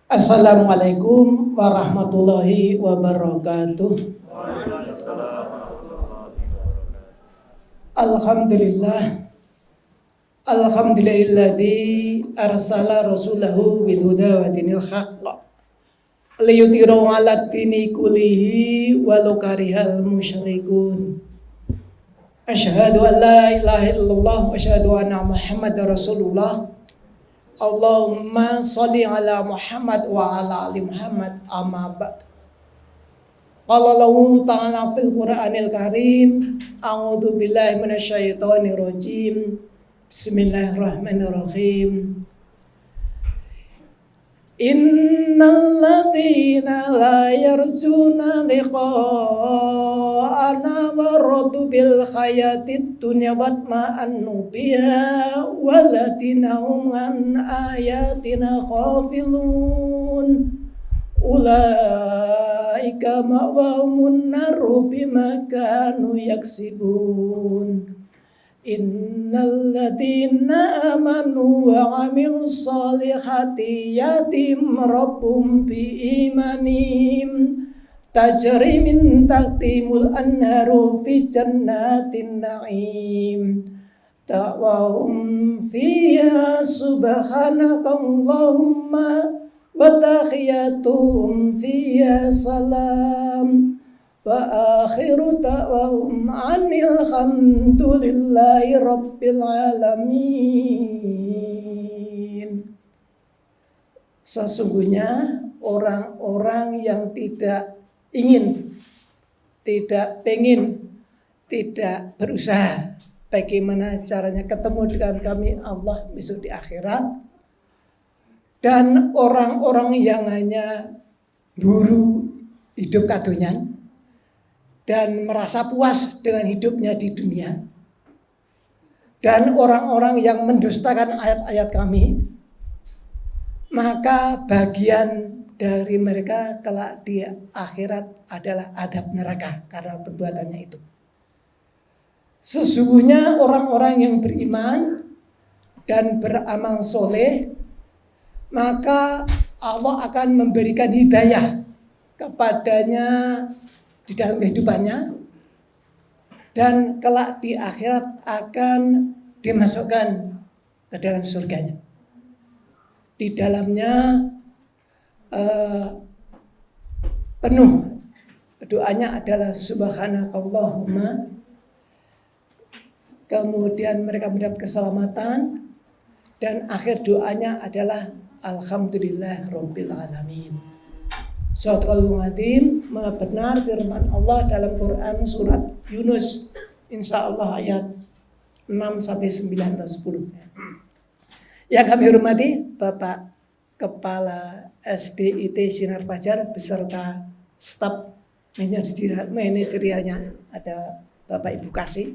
Assalamualaikum warahmatullahi wabarakatuh. Alhamdulillah. Alhamdulillahilladzi arsala rasulahu bil huda wa dinil haqq liyudhhirahu 'alad dini kullihi walau karihal musyrikun. Asyhadu an la ilaha illallah wa asyhadu anna Muhammadar Rasulullah. Allahumma sholli ala Muhammad wa ala ali Muhammad, amma ba'd. Qala lahu ta'ala fil Qur'anil Karim, a'udzu billahi minasyaitonir rajim. Bismillahirrahmanirrahim. Innal ladzina la yarjuna liqa'ana waradu bil hayatid dunya watma'annu biha walladzina hum an ayatina ghafilun ulaika ma'wahumun naru bima kanu yaksibun. Innal ladzina amanu wa 'amilus sholihati yatim rabbum bi imanihim tajri min tahtimul anharu fi jannatin na'im ta'wahum fiha subhanakallahumma wa tahiyyatuhum fiha salam wa akhiru ta'wahum anil hamdulillahi rabbil alamin. Sesungguhnya orang-orang yang tidak ingin, tidak pengen, tidak berusaha bagaimana caranya ketemu dengan kami Allah besok di akhirat, dan orang-orang yang hanya buru hidup kadonyan dan merasa puas dengan hidupnya di dunia, dan orang-orang yang mendustakan ayat-ayat kami, maka bagian dari mereka kelak di akhirat adalah adab neraka karena perbuatannya itu. Sesungguhnya orang-orang yang beriman dan beramal soleh, maka Allah akan memberikan hidayah kepadanya di dalam kehidupannya, dan kelak di akhirat akan dimasukkan ke dalam surganya. Di dalamnya penuh doanya adalah subhanakallahumma, kemudian mereka mendapat keselamatan, dan akhir doanya adalah alhamdulillah rabbil alamin. Shadaqallahul adzim. Maha benar firman Allah dalam Quran surat Yunus, insyaallah ayat 6 sampai 9 atau 10. Yang kami hormati Bapak Kepala SDIT Sinar Fajar beserta staf manajerialnya, ada Bapak Ibu Kasih.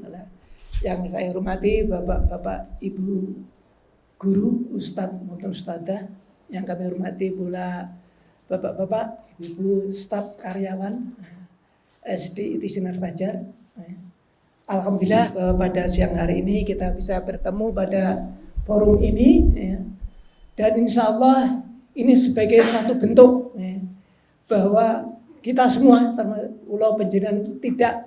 Yang saya hormati Bapak Ibu Guru, Ustadz maupun Ustadzah. Yang kami hormati pula Bapak-bapak, Ibu staf karyawan SDIT Sinar Fajar. Alhamdulillah bahwa pada siang hari ini kita bisa bertemu pada forum ini, dan insya Allah ini sebagai satu bentuk bahwa kita semua termasuk ulo panjenengan itu tidak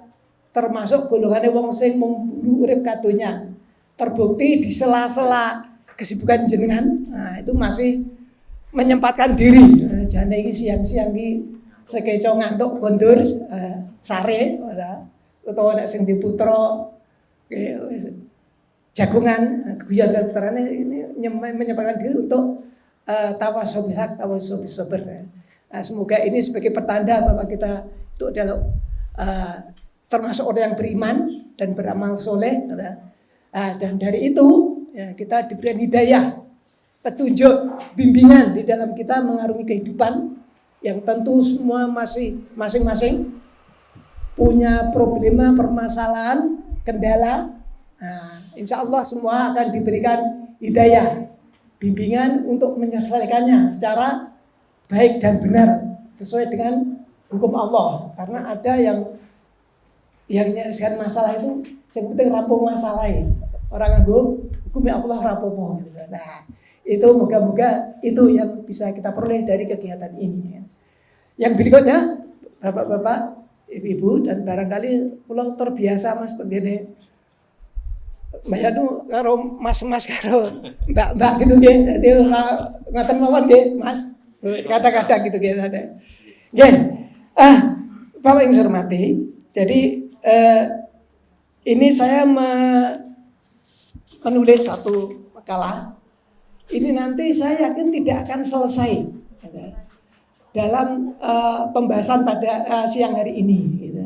termasuk golongan wong sing memburu urip kadonya. Terbukti di sela-sela kesibukan jenengan, itu masih menyempatkan diri. Jane iki siang-siang iki sekeco ngantuk kondur sare utawa nek sing diputra jagungan guyon dan putrane ini menyempatkan diri untuk tawassul haq tawassul sabr. Semoga ini sebagai pertanda bahwa kita itu adalah termasuk orang yang beriman dan beramal soleh, dan dari itu kita diberikan hidayah, petunjuk, bimbingan di dalam kita mengarungi kehidupan yang tentu semua masih masing-masing punya problema, permasalahan, kendala. Insya Allah semua akan diberikan hidayah, bimbingan untuk menyelesaikannya secara baik dan benar sesuai dengan hukum Allah. Karena ada yang menyelesaikan masalah itu yang penting rampung masalahnya. Orang nganggo hukumnya Allah rapopo. Nah, Itu moga-moga itu yang bisa kita peroleh dari kegiatan ini. Yang berikutnya, Bapak-bapak, Ibu-ibu, dan barangkali pulau terbiasa Mas begini. Mbak Yanu karo mas-mas karo mbak-mbak gitu nggih. Dadi ngoten mawon nggih, Mas. Kata-kata gitu nggih. Nggih. Bapak yang saya hormati, jadi ini saya menulis satu makalah. Ini nanti saya yakin tidak akan selesai dalam pembahasan pada siang hari ini. Gitu.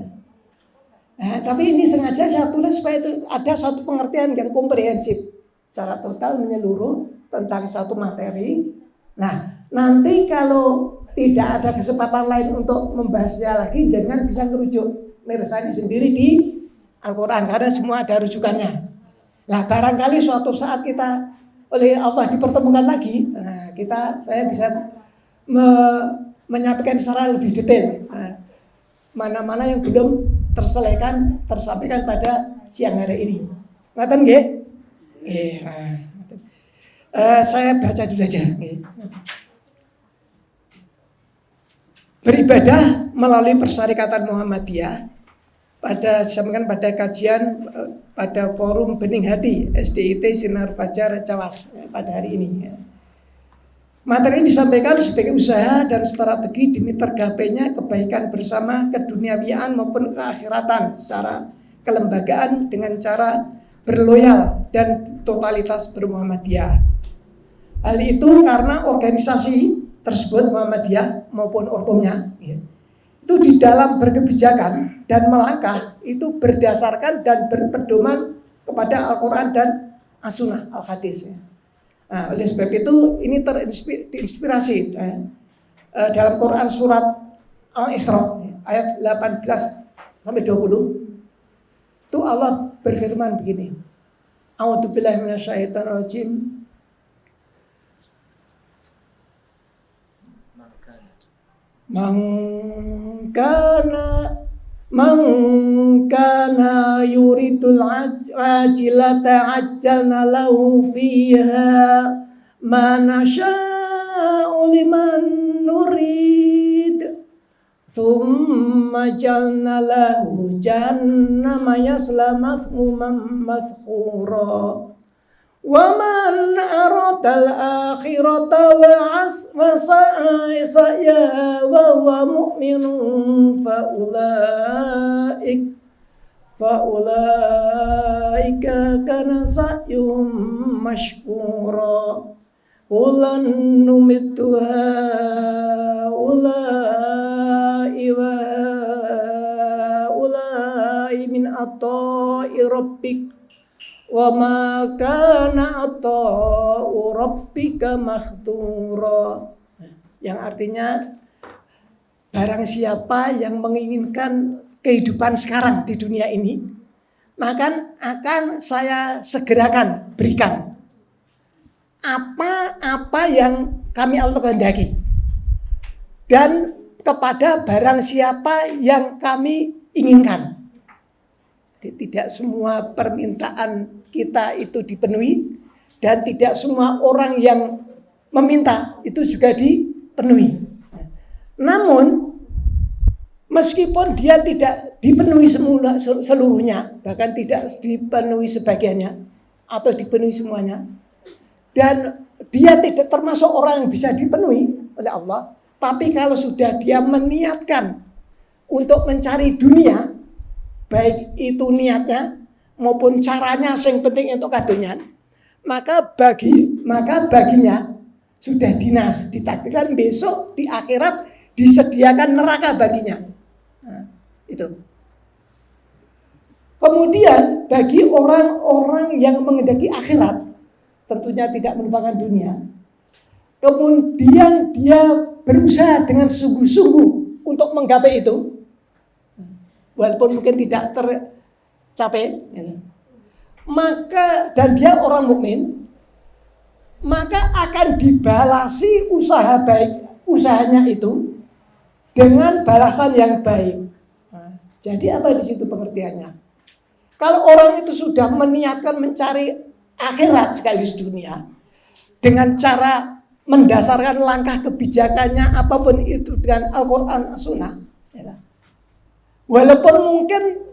Tapi ini sengaja saya tulis supaya itu ada satu pengertian yang komprehensif secara total menyeluruh tentang satu materi. Nah, nanti kalau tidak ada kesempatan lain untuk membahasnya lagi, jangan bisa merujuk mirsani sendiri di Al-Quran karena semua ada rujukannya. Nah, barangkali suatu saat kita oleh Allah dipertemukan lagi, saya bisa menyampaikan secara lebih detail mana-mana yang belum tersampaikan pada siang hari ini. Ngaten nggih? Saya baca dulu aja. Beribadah melalui Persyarikatan Muhammadiyah pada kajian pada forum Bening Hati SDIT Sinar Fajar Cawas pada hari ini. Materi ini disampaikan sebagai usaha dan strategi demi tergapainya kebaikan bersama keduniawian maupun keakhiratan secara kelembagaan dengan cara berloyal dan totalitas bermuhammadiyah. Hal itu karena organisasi tersebut Muhammadiyah maupun ortomnya itu di dalam berkebijakan dan melangkah itu berdasarkan dan berpedoman kepada Al-Quran dan As-Sunnah Al-Hadis. Nah, oleh sebab itu ini terinspirasi dalam Quran surat Al-Isra ayat 18 sampai 20 itu Allah berfirman begini. A'udzubillahi minasyaitonirrajim. Man kana yuridul ajilata ajjalna lahu fiha ma nasha'u liman nurid thumma jalna lahu jahannama yasla madhmuman madhura wa man aradal akhirata wa sa'a wa huwa mu'minun faulaika kana sa'yuhum mashkura ulan numittu ulai min ata'i rabbik wa ma kana ata'u rabbika mahtura. Yang artinya barang siapa yang menginginkan kehidupan sekarang di dunia ini, maka akan saya segerakan berikan apa yang kami Allah kehendaki, dan kepada barang siapa yang kami inginkan. Jadi, tidak semua permintaan kita itu dipenuhi, dan tidak semua orang yang meminta itu juga dipenuhi. Namun meskipun dia tidak dipenuhi seluruhnya, bahkan tidak dipenuhi sebagiannya atau dipenuhi semuanya, dan dia tidak termasuk orang yang bisa dipenuhi oleh Allah, tapi kalau sudah dia meniatkan untuk mencari dunia, baik itu niatnya maupun caranya, yang penting untuk kadonya, maka baginya sudah dinas, ditakdirkan besok di akhirat disediakan neraka baginya. Nah, itu. Kemudian bagi orang-orang yang menghendaki akhirat, tentunya tidak melupakan dunia, kemudian dia berusaha dengan sungguh-sungguh untuk menggapai itu, walaupun mungkin tidak tercapai, maka dan dia orang mukmin, maka akan dibalasi usahanya itu dengan balasan yang baik. Nah, jadi apa di situ pengertiannya? Kalau orang itu sudah meniatkan mencari akhirat sekaligus dunia, dengan cara mendasarkan langkah kebijakannya apapun itu dengan Al-Quran Sunnah. Ya. Walaupun mungkin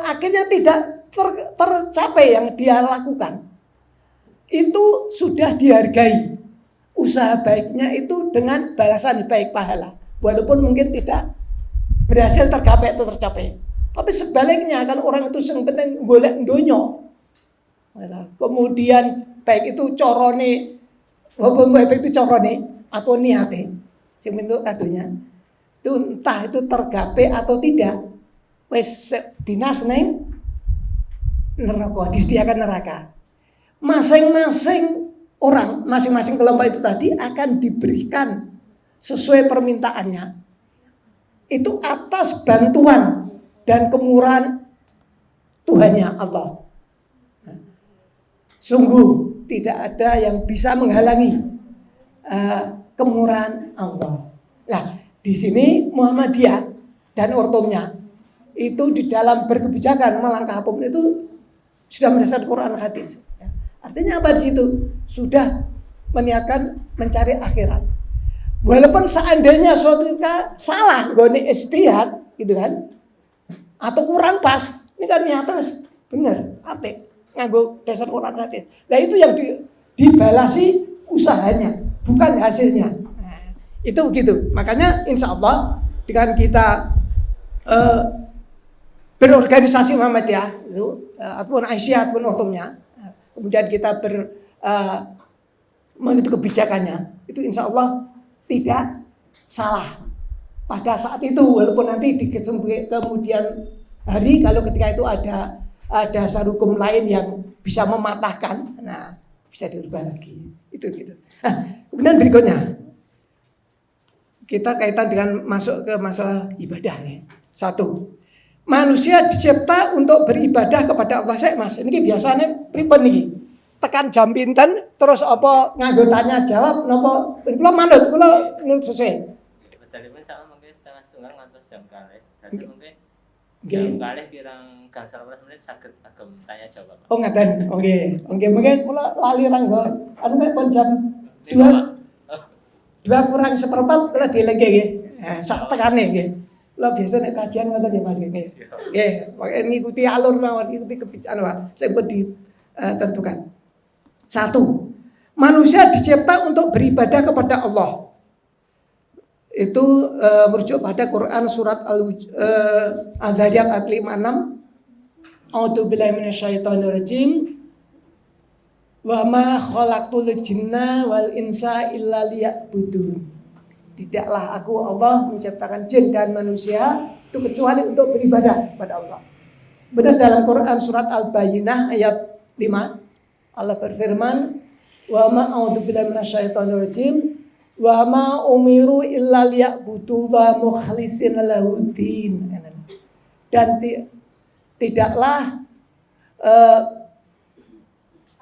akhirnya tidak tercapai yang dia lakukan, itu sudah dihargai. Usaha baiknya itu dengan balasan baik pahala, walaupun mungkin tidak berhasil tercapai atau tercapai. Tapi sebaliknya kan orang itu yang penting golek donya. Kemudian baik itu corone, baik itu corone atau niate, yang bentuk kadonya itu entah itu tergapai atau tidak, wes dinas neng neraka, disediakan neraka. Masing-masing orang, masing-masing kelompok itu tadi akan diberikan sesuai permintaannya. Itu atas bantuan dan kemurahan Tuhannya Allah. Sungguh tidak ada yang bisa menghalangi kemurahan Allah. Nah, di sini Muhammadiyah dan ortomnya itu di dalam berkebijakan melangkah apapun itu sudah berdasarkan Quran hadis. Artinya apa di situ? Sudah meniatkan mencari akhirat. Walaupun seandainya suatu ketika salah, goni istihad, gitu kan, atau kurang pas, ini kan nyata benar, apik, nganggo dasar Quran hadis. Nah itu yang dibalasi usahanya, bukan hasilnya. Nah, itu begitu. Makanya insya Allah dengan kita berorganisasi Muhammadiyah, itu ataupun Aisyah ataupun ortumnya, kemudian kita mengikuti kebijakannya, itu insya Allah tidak salah pada saat itu, walaupun nanti di kemudian hari kalau ketika itu ada dasar hukum lain yang bisa mematahkan, nah bisa dirubah lagi. Itu gitu. Kemudian berikutnya kita kaitan dengan masuk ke masalah ibadah ya. Satu, manusia dicipta untuk beribadah kepada Allah. Saya Mas, ini biasanya pripun nih? Tekan jam pinten terus apa nganggo tanya jawab napa kula manut kula nurut sesuai. Betalipun sama mungkin setengah ngantos jam kalih. Dadi mungkin jam kalih kirang gangsal menit saged agem tanya jawab. Oh ngaten. Oke. Mungkin kula lali ranggo anu pun jam 2 kurang seperempat kula dilengke nggih. Sak tekane nggih. Kula biasa nek kajian ngoten nggih Mas nggih. Nggih, ngikuti alur mawon ikuti kebijakan wae sing ditentukan. Satu, manusia dicipta untuk beribadah kepada Allah. Itu merujuk pada Quran surat Al-Dzariyat ayat 56. A'udzubillahi minasyaitonirrajim. Wa ma khalaqtul jinna wal insa illa liya'budun. Tidaklah aku Allah menciptakan jin dan manusia itu kecuali untuk beribadah kepada Allah. Benar dalam Quran surat Al-Bayyinah ayat 5. Allah berfirman, wa ma a'udzubillahi minasyaitonirrajim wa ma umiru illa liya'budu wa mukhlishina lahuddin. Dan tidaklah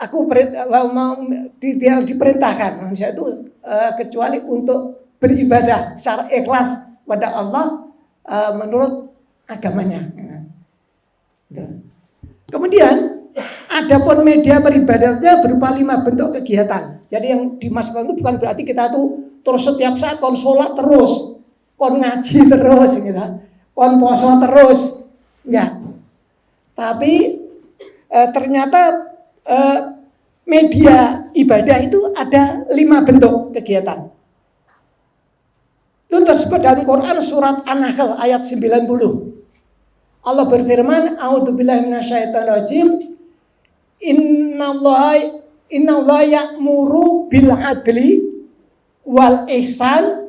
aku diperintahkan manusia itu kecuali untuk beribadah secara ikhlas pada Allah menurut agamanya. Kemudian adapun media peribadatan berupa 5 bentuk kegiatan. Jadi yang dimasukkan itu bukan berarti kita tuh terus setiap saat kon sholat terus, kon ngaji terus, gitu, kon puasa terus, enggak. Tapi ternyata media ibadah itu ada 5 bentuk kegiatan. Itu tersebut dalam Quran surat An-Nahl ayat 90. Allah berfirman, a'udzubillahi minasyaitonirrajim. Innallaha ya'muru bil adli wal ihsan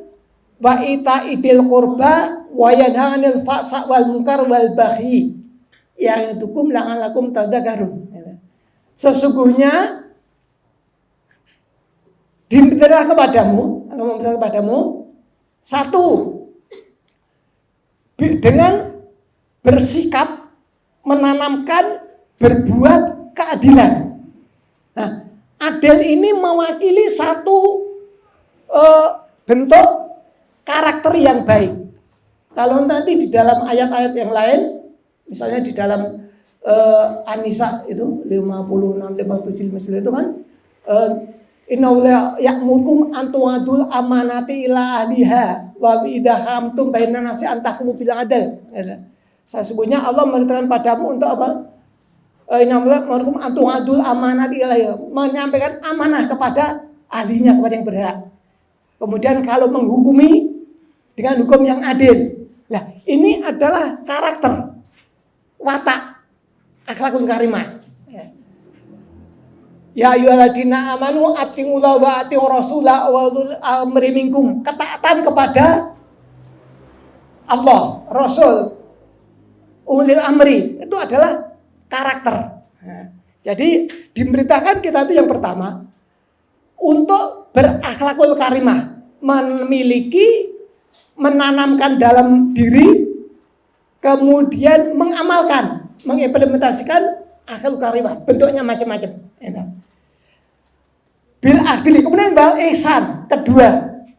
wa ita'idil qurba wa yanha 'anil fahsya wal munkar wal baghi ya'idukum la'allakum tadhakkarun. Sesungguhnya diperintahkan kepadamu satu, dengan bersikap menanamkan berbuat keadilan. Nah, adil ini mewakili satu bentuk karakter yang baik. Kalau nanti di dalam ayat-ayat yang lain, misalnya di dalam An-Nisa itu 56, 57, 59 itu kan Innallaha ya'murukum an tu'adul amanati ila ahliha wa idza hamtum bainan nasi an tahkumu bil adl. Sesungguhnya Allah memerintahkan padamu untuk apa? Innallaha ya'murukum an tu'adul amanati ila menyampaikan amanah kepada ahlinya, kepada yang berhak. Kemudian kalau menghukumi dengan hukum yang adil. Nah, ini adalah karakter watak akhlakul karimah. Ya ayyuhalladzina amanu atiiullaha wa atiiur rasulah wa ulil amri minkum. Ketaatan kepada Allah, Rasul, ulil amri itu adalah karakter. Nah, jadi diberitakan kita itu yang pertama untuk berakhlakul karimah, memiliki, menanamkan dalam diri, kemudian mengamalkan, mengimplementasikan akhlakul karimah. Bentuknya macam-macam. Bil adli, kemudian bal ihsan. Kedua,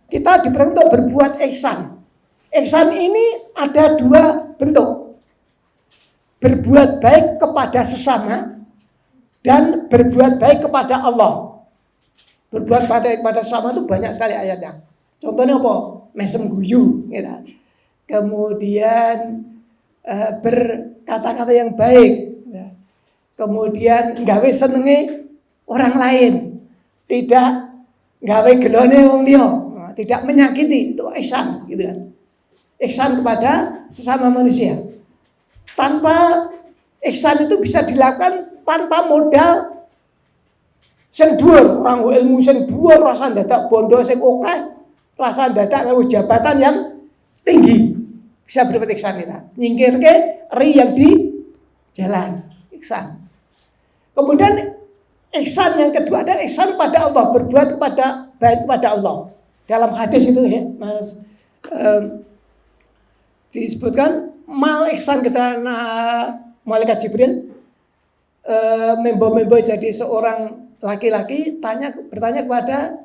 kita diperintah untuk berbuat ihsan. Ihsan ini ada dua bentuk. Berbuat baik kepada sesama dan berbuat baik kepada Allah. Berbuat baik kepada sesama itu banyak sekali ayatnya. Contohnya apa? Mesem guyu, gitu. Kemudian berkata-kata yang baik, kemudian gawe senenge orang lain, tidak gawe gelone wong liya, tidak menyakiti, itu ihsan, gitu kan. Ihsan kepada sesama manusia. Tanpa ihsan itu bisa dilakukan tanpa modal sing dhuwur, orang ilmu sing dhuwur, rasa dadak bondo sing akeh, rasa dadak karo jabatan yang tinggi. Bisa berbuat ihsan kita. Nyingkirke ri yang di jalan, ihsan. Kemudian ihsan yang kedua ada ihsan pada Allah, berbuat kepada baik kepada Allah. Dalam hadis itu ya, Mas, disebutkan mal ihsan kita malaikat Jibril membawa jadi seorang laki-laki bertanya kepada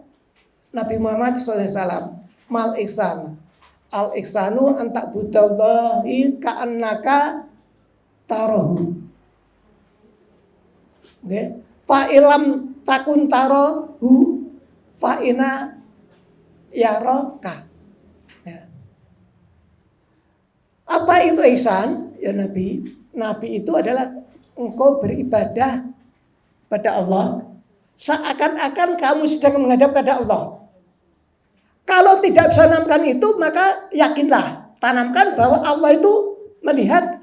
Nabi Muhammad SAW, mal ihsan, al ihsanu antak budallahi ka'annaka tarahu. Okay. Fa ilam takun tarahu fa ina yaraka. Ya. Apa itu ihsan? Ya Nabi. Nabi itu adalah engkau beribadah pada Allah seakan-akan kamu sedang menghadap pada Allah. Kalau tidak bisa menanamkan itu, maka yakinlah, tanamkan bahwa Allah itu melihat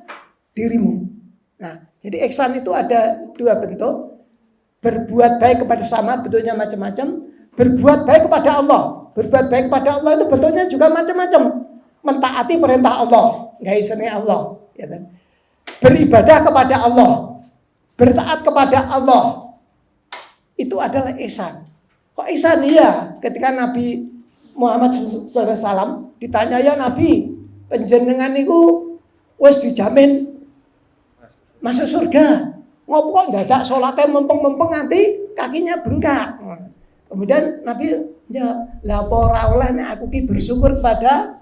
dirimu. Nah, jadi ihsan itu ada dua bentuk. Berbuat baik kepada sama, bentuknya macam-macam. Berbuat baik kepada Allah. Berbuat baik kepada Allah itu bentuknya juga macam-macam. Mentaati perintah Allah, nggak isene Allah. Ya kan? Beribadah kepada Allah, bertaat kepada Allah, itu adalah ihsan. Kok ihsan? Iya, ketika Nabi Muhammad SAW ditanya, ya Nabi, panjenengan niku wis dijamin masuk surga. Ngopo kok dadak salate mempeng-mempeng nganti kakinya bengkak. Kemudian Nabi jawab, "Lah ora oleh nek aku ki bersyukur pada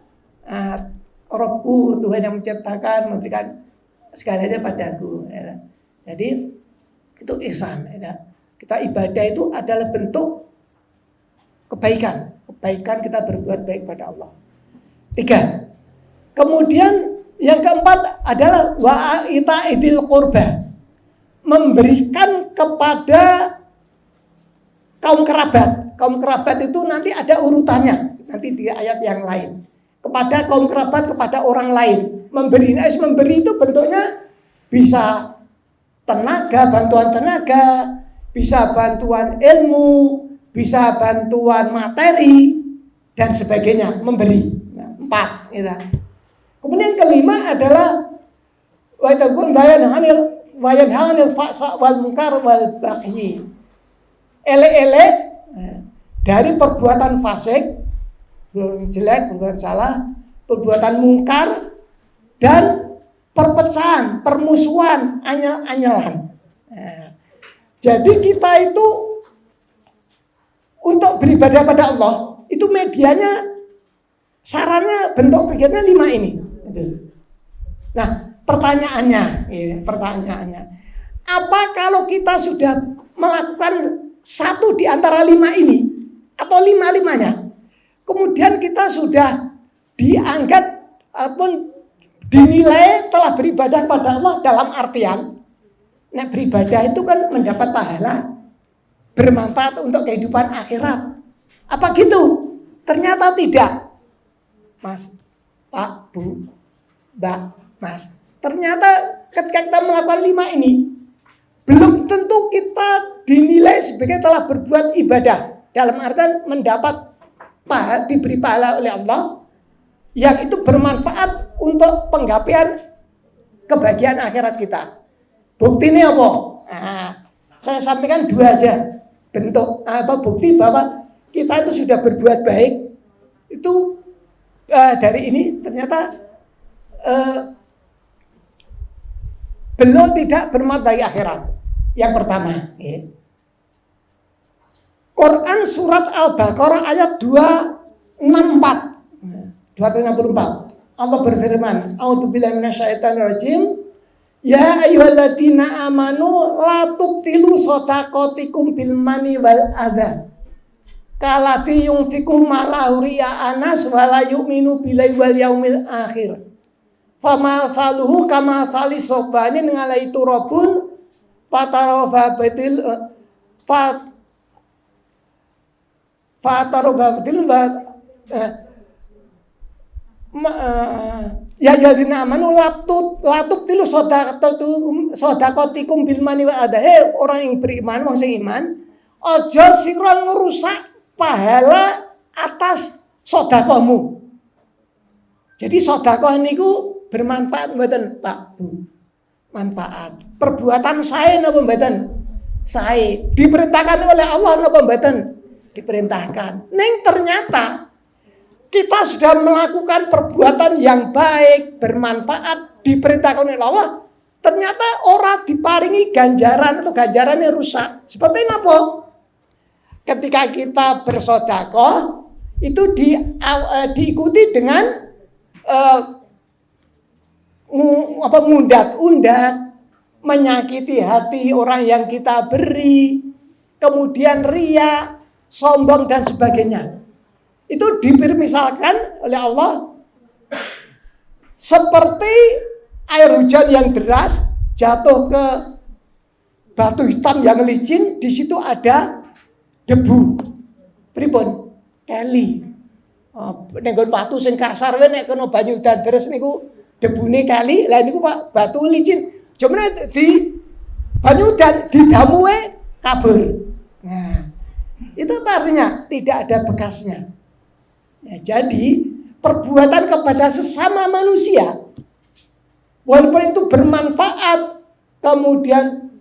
Rabbku, Tuhan yang menciptakan, memberikan segalanya padaku." Ya. Jadi itu ihsan. Ya. Kita ibadah itu adalah bentuk kebaikan. Kebaikan kita berbuat baik pada Allah. 3. Kemudian yang keempat adalah wa'ita idil qurba. Memberikan kepada kaum kerabat. Kaum kerabat itu nanti ada urutannya. Nanti di ayat yang lain. Kepada kaum kerabat, kepada orang lain. Memberi itu bentuknya bisa tenaga, bantuan tenaga. Bisa bantuan ilmu. Bisa bantuan materi. Dan sebagainya. Memberi. Nah, 4. Gitu. Kemudian kelima adalah wa'itaqun wayanhanil fa'sa wal munkar wal baghi. Elek-elek dari perbuatan fasik, perbuatan jelek, perbuatan salah, perbuatan mungkar dan perpecahan, permusuhan, anyel-anyelan. Jadi kita itu untuk beribadah pada Allah itu medianya, sarannya, bentuk kegiatannya 5 ini. Nah, pertanyaannya, apa kalau kita sudah melakukan satu di antara 5 ini atau 5-5-nya, kemudian kita sudah dianggap ataupun dinilai telah beribadah pada Allah dalam artian, beribadah itu kan mendapat pahala, bermanfaat untuk kehidupan akhirat. Apa gitu? Ternyata tidak, Mas, Pak, Bu, Mbak, Mas. Ternyata ketika kita melakukan 5 ini, belum tentu kita dinilai sebagai telah berbuat ibadah. Dalam artian mendapat pahala, diberi pahala oleh Allah, yang itu bermanfaat untuk penggapaian kebahagiaan akhirat kita. Bukti ini apa? Nah, saya sampaikan 2 aja bentuk bukti bahwa kita itu sudah berbuat baik. Itu dari ini ternyata belum tidak bermanfaat bagi akhirat. Yang pertama, Quran surat Al-Baqarah ayat 264. Allah berfirman, A'udzubillahi minasyaitonirrajim. Ya ayyuhalladzina amanu la tubtilu shadaqatikum bil mani wal adza. Kalati yunfiqu malahu riya anas wa la yu'minu billahi wal yaumil akhir. Fama saluhu kama salis sobanin ngalai turabun fatarofa betil ya jadina amanu latub tilu sodakotikum bilmani wa ada. Orang yang beriman, wong sing iman, ojo sira ngerusak pahala atas sodakomu. Jadi sodakoh niku bermanfaat mboten Pak Bu? Manfaat. Perbuatan saya napa mboten? Saya diperintahkan oleh Allah napa mboten? Diperintahkan. Ning ternyata kita sudah melakukan perbuatan yang baik, bermanfaat, diperintahkan oleh Allah. Ternyata orang diparingi ganjaran atau ganjarannya rusak. Sebabnya apa? Ketika kita bersedekah itu diikuti dengan undat-undat, menyakiti hati orang yang kita beri, kemudian riya, sombong dan sebagainya. Itu dipermisalkan oleh Allah seperti air hujan yang deras jatuh ke batu hitam yang licin, di situ ada debu. Pripun? Keli. Nenggon batu sing kasar wae nek kena banyu udan deres niku debune kali. Lah niku Pak batu licin. Jumene di banyu udan didamu wae kabur. Nah, itu artinya tidak ada bekasnya. Ya, jadi perbuatan kepada sesama manusia, walaupun itu bermanfaat, kemudian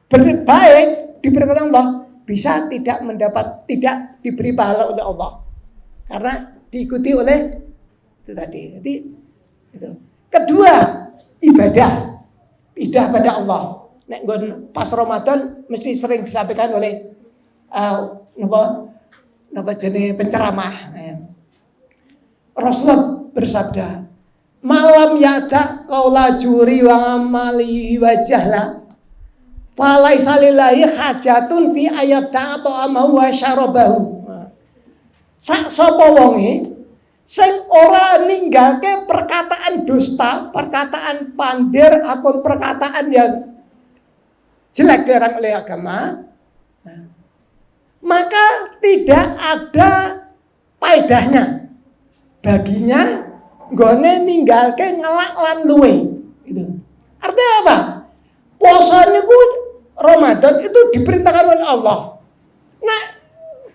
berbaik, diberkati Allah, bisa tidak diberi pahala oleh Allah, karena diikuti oleh itu tadi. Jadi itu. Kedua, ibadah pada Allah. Nek pas Ramadan mesti sering disampaikan oleh napa jenis penceramah. Rasulullah bersabda, malam yada qaula juri wa amali wa jahla falaisa lillahi hajatun fi ayat ta'atu amahu wa syarabahu. Sak sapa wonge sing ora ninggalke perkataan dusta, perkataan pandir atau perkataan yang jelek dilarang oleh agama, maka tidak ada faedahnya baginya nggone ninggalke ngelak lan luwe. Gitu. Artinya apa? Puasa niku Ramadan itu diperintahkan oleh Allah. Nah,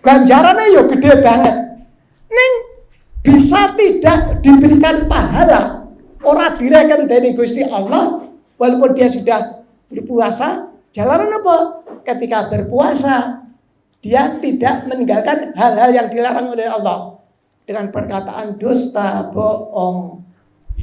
ganjarannya yo gede banget. Ning bisa tidak diberikan pahala, ora direken dening Gusti Allah walaupun dia sudah berpuasa. Jalanan apa? Ketika berpuasa dia tidak meninggalkan hal-hal yang dilarang oleh Allah. Dengan perkataan dusta, bohong,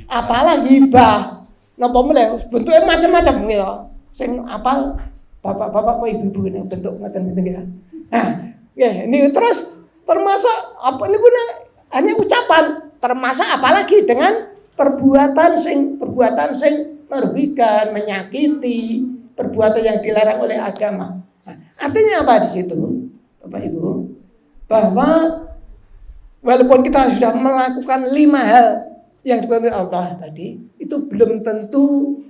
apalagi hibah, napa meneh bentuke macam-macam gitu. Sing apal bapak-bapak apa ibu-ibu ini bentuk ngoten gitu. Nah, ini terus termasuk apa niku hanya ucapan, termasuk apalagi dengan perbuatan sing merugikan, menyakiti, perbuatan yang dilarang oleh agama. Nah, Artinya apa di situ, Bapak Ibu? Bahwa walaupun kita sudah melakukan 5 hal yang diperintahkan Allah tadi, itu belum tentu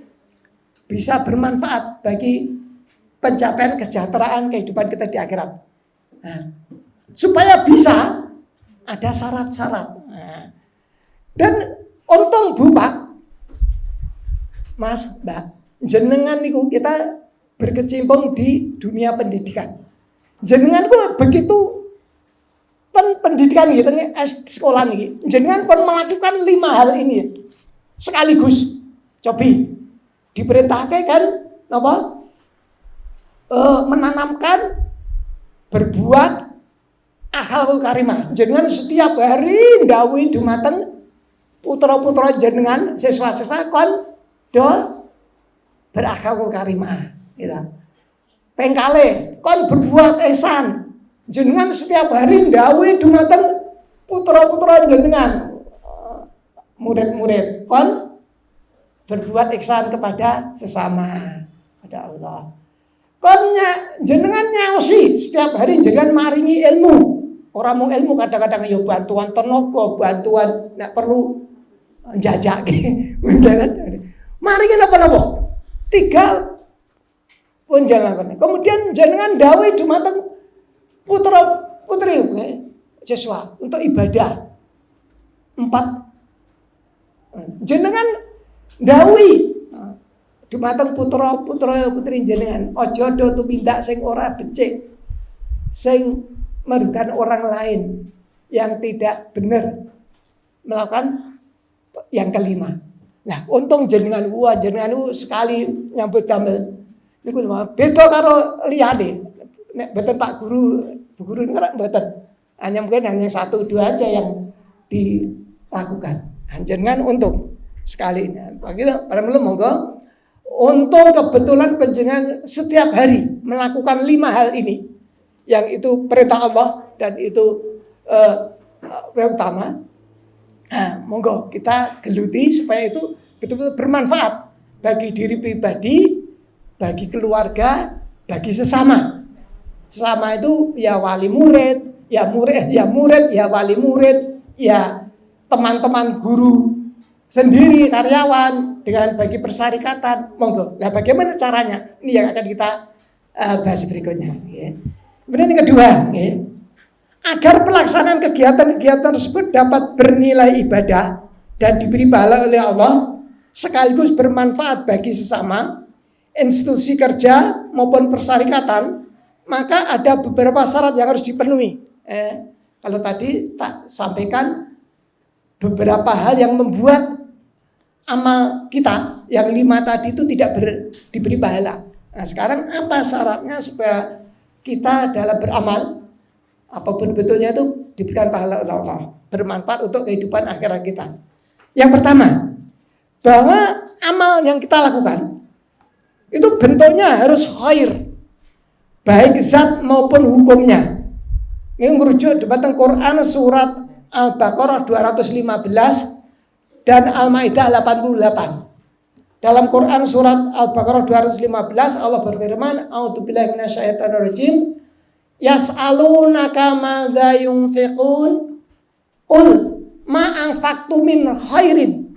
bisa bermanfaat bagi pencapaian kesejahteraan kehidupan kita di akhirat. Nah, supaya bisa ada syarat-syarat. Nah, dan untung Bu Pak, Mas, Mbak, jenengan niku kita berkecimpung di dunia pendidikan. Jenengan ku begitu pendidikan gitu nih, sekolah nih. Jenengan pun melakukan 5 hal ini sekaligus. Cobi diperintahkan kan apa? Menanamkan, berbuat akhlakul karimah. Jenengan setiap hari ndawuhi dumateng putra-putra jenengan, siswa-siswa kon do berakhlakul karimah. Gitu. Pengkale kon berbuat ihsan. Jenengan setiap hari ndawuhi dumateng putra-putra jenengan, murid-murid kon berbuat ihsan kepada sesama, pada Allah. Kon jenengan nyaosi setiap hari jenengan maringi ilmu. Orang mau ilmu kadang-kadang ya bantuan tenaga, bantuan nek perlu jajak maringi napa-napa. 3 pun jalan. Kemudian jenengan dawuh dumateng putra putri siswa untuk ibadah. 4 jenengan dawuhi dumateng putra putri jenengan, aja do tumindak sing ora becik, sing merugikan orang lain, yang tidak benar, melakukan yang kelima. Nah, untung jenengan sekali nyambut damel niku beda karo liyane. Nek mboten Pak Guru, Bu Guru ngerak mboten. Mungkin hanya 1-2 aja yang dilakukan. Jenengan untung sekali. Para belum monggo. Untung kebetulan panjenengan setiap hari melakukan 5 hal ini. Yang itu perintah Allah dan itu yang utama. Nah, monggo kita geluti supaya itu betul-betul bermanfaat bagi diri pribadi, bagi keluarga, bagi sesama. Sesama itu ya wali murid, ya wali murid, ya teman-teman guru sendiri, karyawan, dengan bagi persyarikatan. Monggo. Nah, bagaimana caranya? Ini yang akan kita bahas berikutnya. Ya. Kemudian yang kedua, ya. Agar pelaksanaan kegiatan-kegiatan tersebut dapat bernilai ibadah dan diberi pahala oleh Allah, sekaligus bermanfaat bagi sesama, institusi kerja maupun persyarikatan, maka ada beberapa syarat yang harus dipenuhi. Kalau tadi tak sampaikan beberapa hal yang membuat amal kita yang 5 tadi itu tidak diberi pahala. Nah, sekarang apa syaratnya supaya kita dalam beramal apapun betulnya itu diberikan pahala oleh Allah, bermanfaat untuk kehidupan akhirat kita. Yang pertama, bahwa amal yang kita lakukan itu bentuknya harus khair, baik zat maupun hukumnya. Ini merujuk debatang Quran surat Al-Baqarah 215 dan Al-Maidah 88. Dalam Quran surat Al-Baqarah 215 Allah berfirman, "A'udzubillahi minasyaitonirrajim. Yas'alunaka madza yunfiqun qul ma anfaqtum min khairin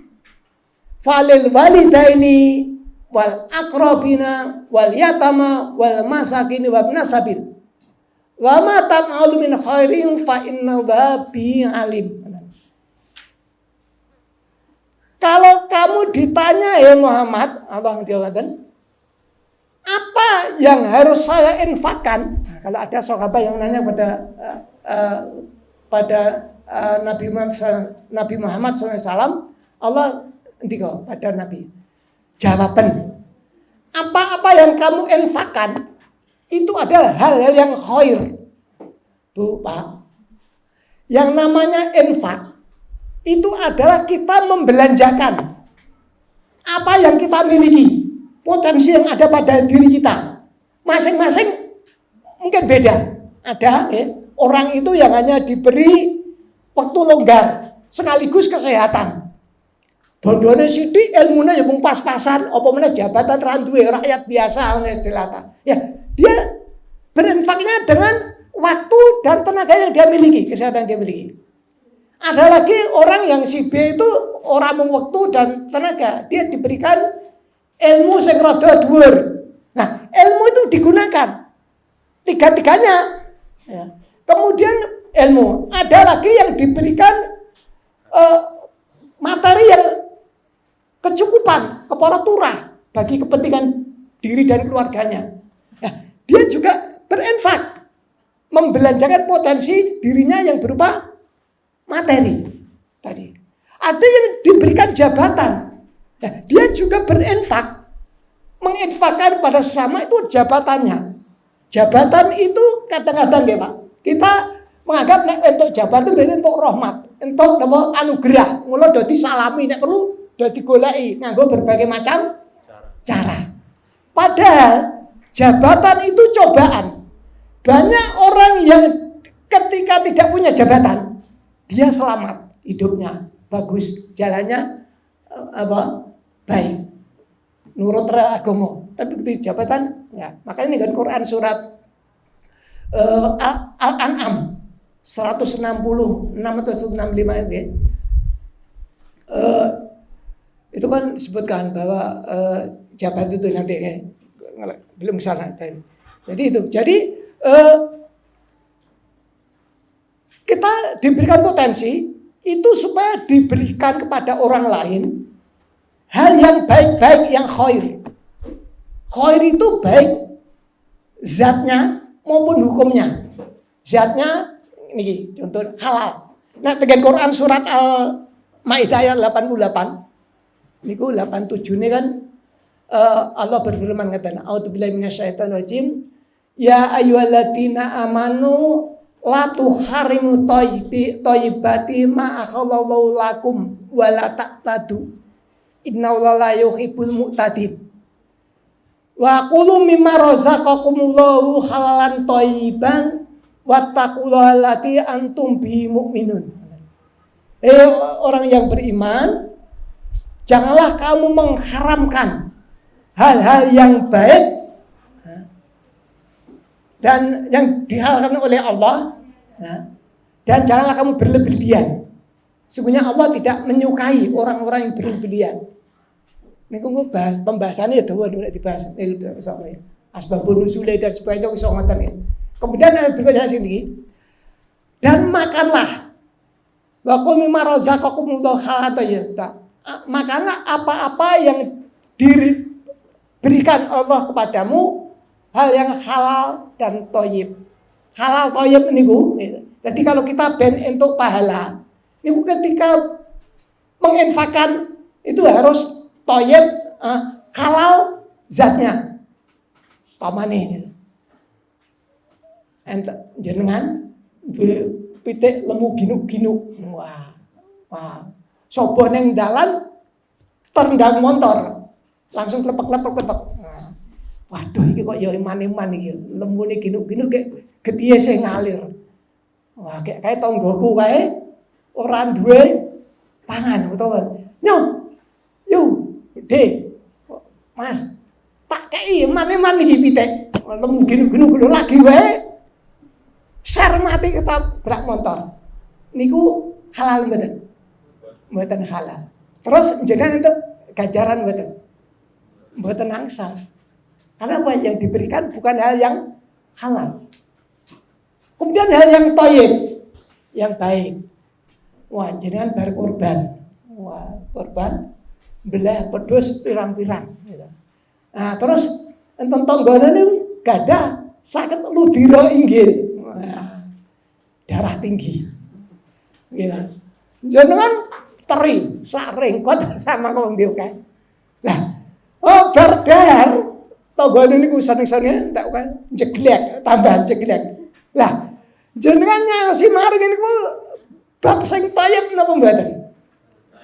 falil walidaini wal aqrabina wal yatama wal masakin wa ibnas sabil wa ma taf'alu min khairin fa innallaha bihi alim." Kalau kamu ditanya ya Muhammad, Allah mengatakan, apa yang harus saya infakkan? Nah, kalau ada sahabat yang nanya pada Nabi Muhammad SAW, Allah ndika pada Nabi, jawaban apa-apa yang kamu infakkan itu adalah hal-hal yang khair. Bu, Pak, yang namanya infak itu adalah kita membelanjakan apa yang kita miliki, potensi yang ada pada diri kita. Masing-masing mungkin beda. Ada orang itu yang hanya diberi waktu longgar sekaligus kesehatan. Bondone sithik, ilmune ya mung pas-pasan, apa meneh jabatan ra duwe, rakyat biasa istilahnya. Ya, dia Berinfaknya dengan waktu dan tenaga yang dia miliki, kesehatan yang dia miliki. Ada lagi orang yang si B itu orang waktu dan tenaga, dia diberikan ilmu sing rada dhuwur. Nah, ilmu itu digunakan tiga-tiganya. Ya. Kemudian ilmu, ada lagi yang diberikan materi yang kecukupan, kepala turah bagi kepentingan diri dan keluarganya. Nah, dia juga berinfak, membelanjakan potensi dirinya yang berupa materi tadi. Ada yang diberikan jabatan, nah, dia juga berinfak, menginfakkan pada sesama itu jabatannya. Jabatan itu kadang-kadang ya Pak, kita menganggap untuk jabatan itu berarti untuk rahmat, untuk anugerah, mula dadi salami, nek perlu dadi goleki nganggo berbagai macam cara. Padahal jabatan itu cobaan. Banyak orang yang ketika tidak punya jabatan, dia selamat hidupnya, bagus, jalannya baik, nurut agama. Tapi ketika jabatan, ya. Makanya ini kan Quran surat Al-An'am 166 atau 165 ya. Itu kan disebutkan bahwa jabatan itu nanti ya, belum sana. Jadi itu. Jadi kita diberikan potensi itu supaya diberikan kepada orang lain hal yang baik-baik, yang khair. Khair itu baik zatnya maupun hukumnya. Zatnya ini contoh halal. Nah, dengan Quran surat Al-Maidah ayat 88. Niku 87 ini kan Allah berfirman katanya, a'udzubillahi minasyaitonir rajim. Ya ayyuhalladzina amanu la tuharimu thayyibati ma akhallallahu lakum wa la taqtadu. Innallaha la yuhibbul mu'tadin. Wa qulu mimma razaqakumullahu halalan thayyiban wattaqullaha allati antum bihi mu'minun. Orang yang beriman, janganlah kamu mengharamkan hal-hal yang baik dan yang dihalalkan oleh Allah, dan janganlah kamu berlebihan. Sesungguhnya Allah tidak menyukai orang-orang yang berlebihan. Ini pembahasannya ya dua dibahas. Asbabun nuzul dan sebagainya bisa ngoten. Kemudian ada berikutnya sini. Dan makanlah wa qul mimma razaqakumullahu halalan. Makanlah apa-apa yang diberikan Allah kepadamu, hal yang halal dan thayyib. Halal thayyib niku. Jadi kalau kita ben entuk pahala, niku ketika menginfakkan itu harus thayyib, halal zatnya. Pamane. Enten jenengan pitik lemu ginuk-ginuk. Wah. Sopo neng dalan terendang motor, langsung klepek. Waduh, ini kok ya iman-iman iki. Lembune ginuk-ginuk kayak getihe sing ngalir. Wah, kayak tonggoku kae ora duwe pangan utawa. Yo, De. Mas, tak kei iman-iman iki pitik. Lemu ginuk-ginuk lagi wae. Ser mati ketabrak motor. Niku halal mboten? Mboten halal. Terus jenengan untuk gajaran mboten angsal. Karena apa yang diberikan bukan hal yang halal. Kemudian hal yang thayyib, yang baik. Wah, jenengan bar korban. Wah, korban belah pedus pirang-pirang. Nah, terus enten tanggane niku gadah saged ludira inggil. Darah tinggi. Ya. Jenengan teri, saring kuat sama wong dhewe. Lah, berdahar tanggane niku saneng-sanenge tak kan jeglek, tambahan jeglek. Lah, jenengan nyasi maring niku bab sing thayyib napa mboten?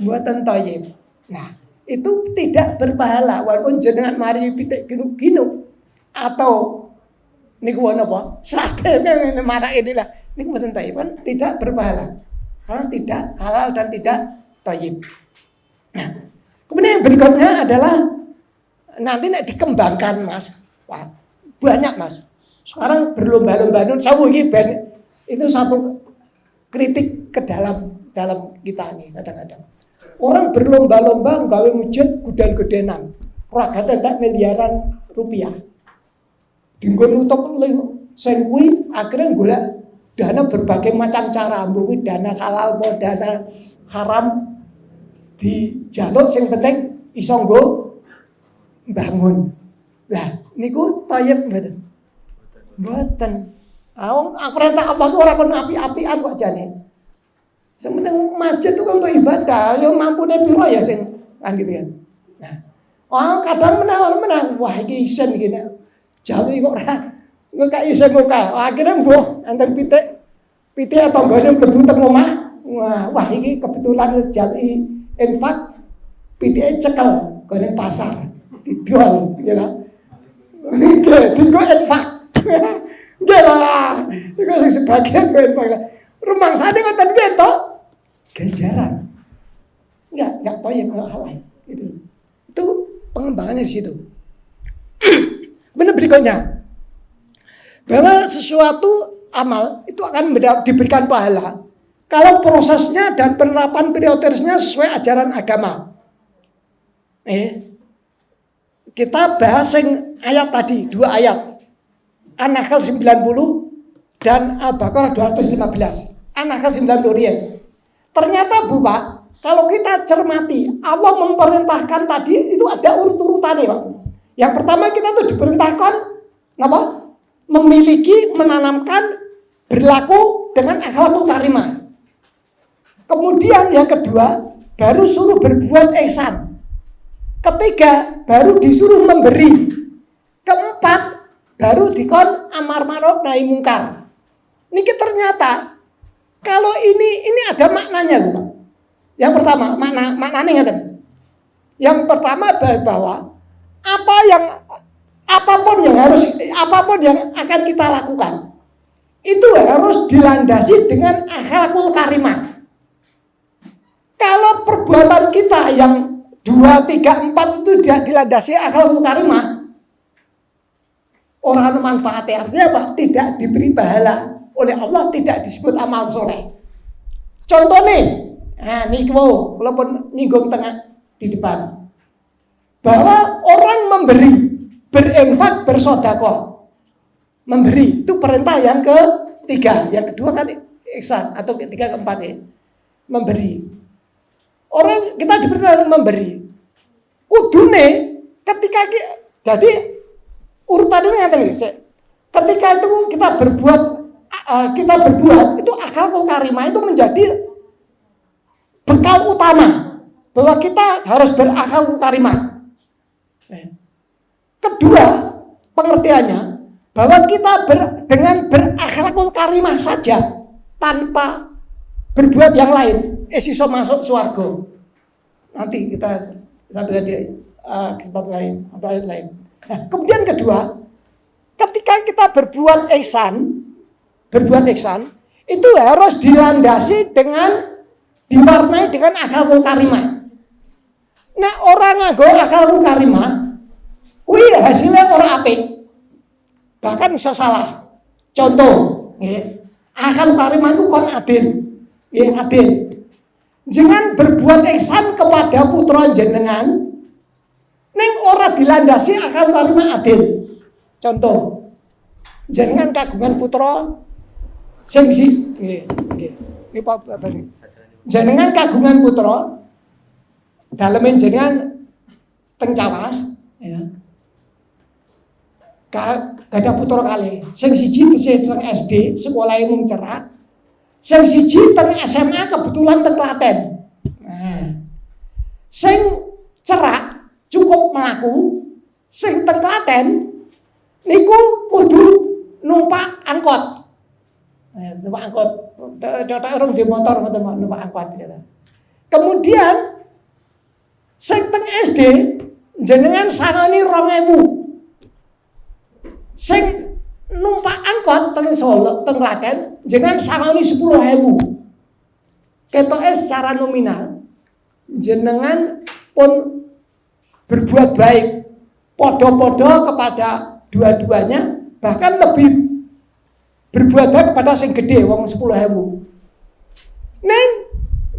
Mboten thayyib. Nah, itu tidak berpahala walaupun jenengan mari pitik ginuk-ginuk atau niku napa? Sate ngene marak inilah. Niku mboten thayyib, kan tidak berpahala. Karena tidak halal dan tidak thayyib. Nah, kemudian yang berikutnya adalah nanti nek dikembangkan Mas. Wah, banyak Mas. Sekarang berlomba-lomba nun sawu iki ben itu satu kritik ke dalam kita nih kadang-kadang. Orang berlomba-lomba gawe masjid geden-gedenan. Ragate tak miliaran rupiah. Dinggo nutup sing kuwi akhirnya golek dana berbagai macam cara, mbuh dana halal mau dana haram dijaluk sing penting iso nggo bangun. Lah niku tayeb mboten. Mboten. Awang perintah apa ora kon api-apian kok jane. Sing penting masjid itu kan untuk ibadah, yo mampune piro ya sing kan gitu ya. Nah, kadang menang. Wah iki isen iki nek jalu kok ora ngekak isen kok. Akhirnya mbuh enten pitik atau gone mlebu teng omah. Wah iki kebetulan jali infak pitike cekel gone pasar. Didol ya kan. Nggih, dinggo infak. Nggih lah. Iku sebagian kok infak. Rumah sana ngoten piye to? Ganjaran. Enggak tahu ya kalau halal gitu. Itu pengembangannya di situ. Benar berikutnya. Bahwa sesuatu amal itu akan diberikan pahala kalau prosesnya dan penerapan prioritasnya sesuai ajaran agama. Kita bahas yang ayat tadi, 2 ayat. An-Nahl 90 dan Al-Baqarah 215. An-Nahl 90 riyen. Ternyata Bu Pak, kalau kita cermati, Allah memerintahkan tadi itu ada urut-urutannya Pak. Yang pertama kita tuh diperintahkan apa? Memiliki, menanamkan, berlaku dengan akhlakul karimah. Kemudian yang kedua, baru suruh berbuat ihsan. Ketiga, baru disuruh memberi. Keempat, baru dikon amar ma'ruf nahi mungkar. Niki ternyata kalau ini ada maknanya, Bu. Yang pertama, maknanya ngeten. Yang pertama bahwa apapun yang akan kita lakukan itu harus dilandasi dengan akhlakul karimah. Kalau perbuatan kita yang 2, 3, 4 itu tidak dilandasi akhlakul karimah, orang manfaatnya artinya apa? Tidak diberi pahala oleh Allah, tidak disebut amal soleh. Contohnya, nah niku walaupun nyinggung tengah di depan, bahwa orang memberi, berinfak, bersedekah, memberi itu perintah yang ketiga. Yang kedua kan ihsan atau ketiga keempat ya, memberi. Orang kita diperintahkan memberi. Kudune ketika jadi urutannya ngeten iki. Ketika itu kita berbuat itu akhlakul karimah itu menjadi bekal utama bahwa kita harus berakhlakul karimah. Kedua, pengertiannya bahwa kita dengan berakhlakul karimah saja tanpa berbuat yang lain, iso masuk surga. Nanti kita satu kitab lain atau ayat lain. Nah, kemudian kedua, ketika kita berbuat ihsan itu harus dilandasi diwarnai dengan akhlakul karimah. Nah, orang nganggo akhlakul karimah, kuwi hasilnya orang apik. Bahkan bisa salah. Contoh, nggih. Akhlakul karimah itu kon adil. Nggih, adil. Jangan berbuat ihsan kepada putra jenengan ning ora dilandasi akhlakul karimah adil. Contoh, jenengan kagungan putra sing nggih. Ini Pak Bani. Jenengan kagungan putra dalemen jenengan teng Cawas ya. Gadah putra kali. Sing siji tesih teng SD, sekolah umum Cerak. Sing siji teng SMA kebetulan teng Klaten. Nah. Sing Cerak cukup mlaku, sing teng Klaten niku kudu numpak angkot. Numpak angkot. Data orang di motor numpak angkot gitu. Kemudian sing teng SD jenengan sangani 2.000. Sing numpak angkot teng Solo, teng Klaten jenengan sangani 10.000. Ketoke secara nominal jenengan pun berbuat baik podo-podo kepada dua-duanya bahkan lebih berbuat baik kepada sing gede wong 10.000. Neng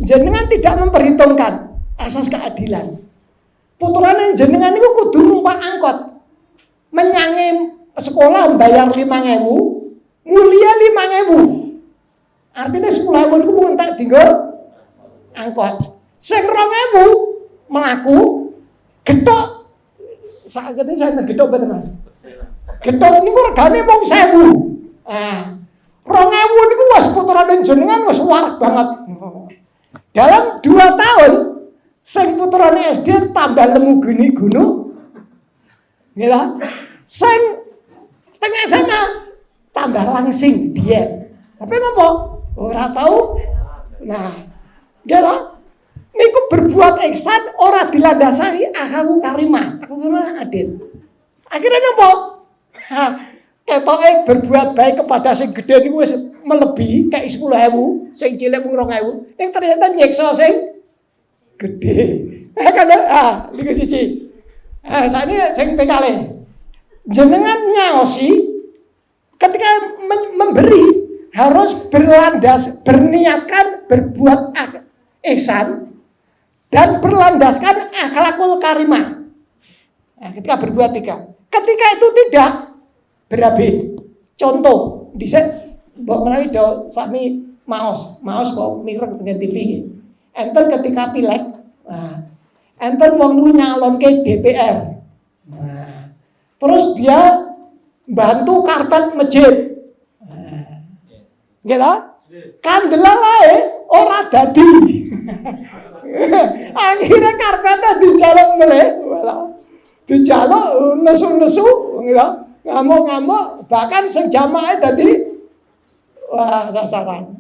jenengan tidak memperhitungkan asas keadilan. Putrane jenengan niku kudu numpak angkot. Menyange sekolah bayar 5.000, mulia 5.000. Artinya 10.000 niku mung entek dienggo angkot. Sing 2.000 mlaku getok. Sakjane saya getok bener Mas. Getok niku regane mung 1.000. Ah. 2.000 niku wis putrane jenengan wis warak banget. Dalam 2 tahun sing putrane SD tambah lemu gini gunung. Nggih ta? Sing tengah sana tambah langsing diet. Tapi napa? Ora tahu. Nah, nggih ta? Niku berbuat ihsan ora dilandasani akal karimah. Akal karimah adil. Akhirnya napa? Ketoke berbuat baik kepada sing gede niku wis melebihi kayak 10.000, sing cilik mung 2.000. Ning ternyata nyiksa sing gede. Kan niku siji. Sakniki sing pekale. Jenengan nyaosi ketika memberi harus berniatkan berbuat ihsan dan berlandaskan akhlakul karimah. Nah, ketika berbuat 3. Ketika itu tidak berabe. Contoh, dhisik mbok menawi do sami maos kok mireng dengan TV. Enten ketika pileg, enten wong niku nyalonke DPR. Nah, terus dia bantu karpet masjid. Nggih ta? Kandelalae ora dadi. Akhirnya karpetnya dijaluk meneh. Dijaluk nesu-nesu, ngamuk-ngamuk, bahkan sing jamaah tadi wah sasaran.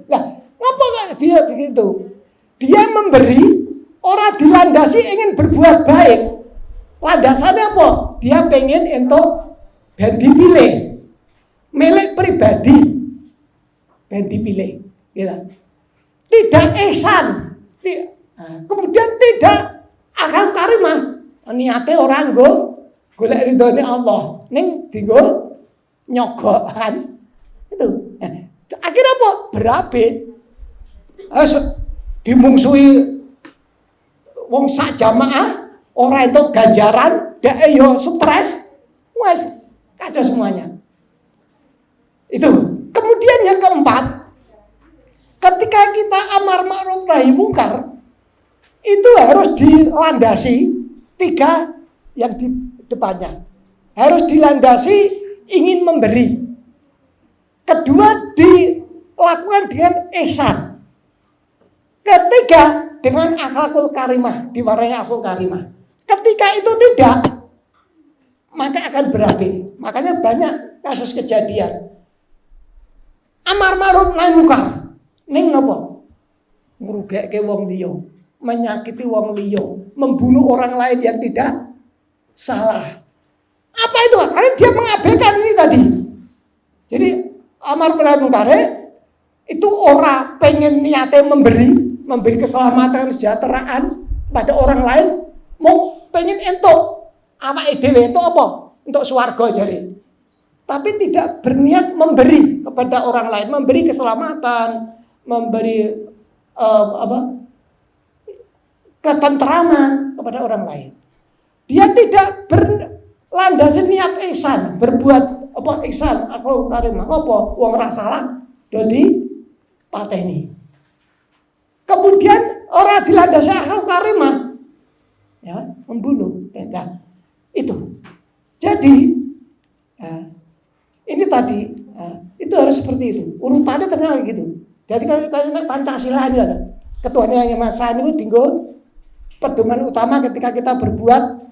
Nah, ngapa kok dia begitu? Dia memberi orang dilandasi ingin berbuat baik. Landasannya apa? Dia pengen entuk ben dipilih. Milik pribadi. Ben dipilih. Gitu. Tidak ihsan. Kemudian tidak akal karimah. Niate orang nggo golek ridhone Allah. Ning dienggo nyogokan. Itu. Akhirnya apa? Berabe. Dimungsuhi wong sak jamaah, ora entuk ganjaran, dhek yo stres. Wes kacau semuanya. Itu. Kemudian yang keempat, ketika kita amar ma'ruf nahi mungkar, itu harus dilandasi 3 yang di depannya. Harus dilandasi ingin memberi. Kedua dilakukan dengan ihsan. Ketiga dengan akhlakul karimah, diwarnai akhlakul karimah. Ketika itu tidak, maka akan berabe. Makanya banyak kasus kejadian. Amar ma'ruf nahi mungkar. Ning napa? Ngrugeke wong liya, menyakiti wong liya, membunuh orang lain yang tidak salah. Apa itu? Karena dia mengabaikan ini tadi. Jadi amar ma'ruf mungkar itu orang pengen niatnya memberi keselamatan, kesejahteraan pada orang lain, mau pengen entuk awake dhewe entuk apa? Untuk swarga jare. Tapi tidak berniat memberi kepada orang lain, memberi keselamatan, memberi ketentraman kepada orang lain. Dia tidak berlandasi niat ihsan, berbuat ihsan, akhlakul karimah. Apa? Wong ora salah dadi pateni. Kemudian orang dilandasi akhlakul karimah, ya, membunuh. Nah, itu. Jadi ini tadi itu harus seperti itu. Urutannya ternyata gitu. Jadi kalau Pancasila ini ada ketuanya yang Mas Sani itu tinggal pedoman utama ketika kita berbuat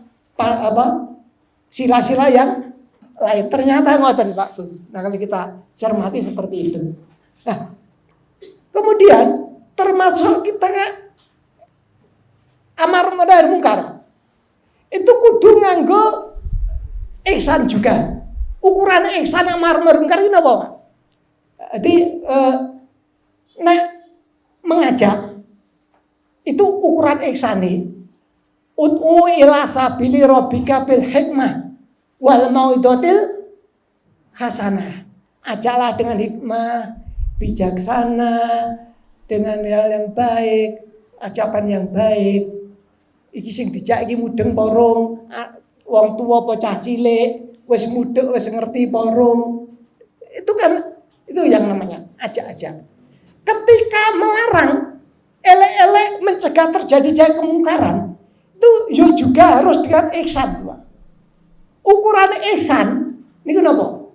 sila-sila yang lain. Ternyata ngoten Pak. Nah, kalau kita cermati seperti itu. Nah, kemudian termasuk kita amar ma'ruf mungkar. Itu kudu nganggo ihsan juga. Ukuran ihsan amar ma'ruf mungkar ini apa? Jadi mengajak itu ukuran ihsan nih. Ud'u ila sabili rabbika bil hikmah wal mau'izatil hasanah. Ajaklah dengan hikmah, bijaksana, dengan hal yang baik, ajakan yang baik. Iki sing dijak iki mudeng porong, wong tuwa apa cah cilik, wis mudeng, wis ngerti porong. Itu kan itu yang namanya ajak-ajak. Ketika melarang, elek-elek mencegah terjadi kemungkaran, itu juga harus dengan ihsan, Pak. Ukuran ihsan niku napa?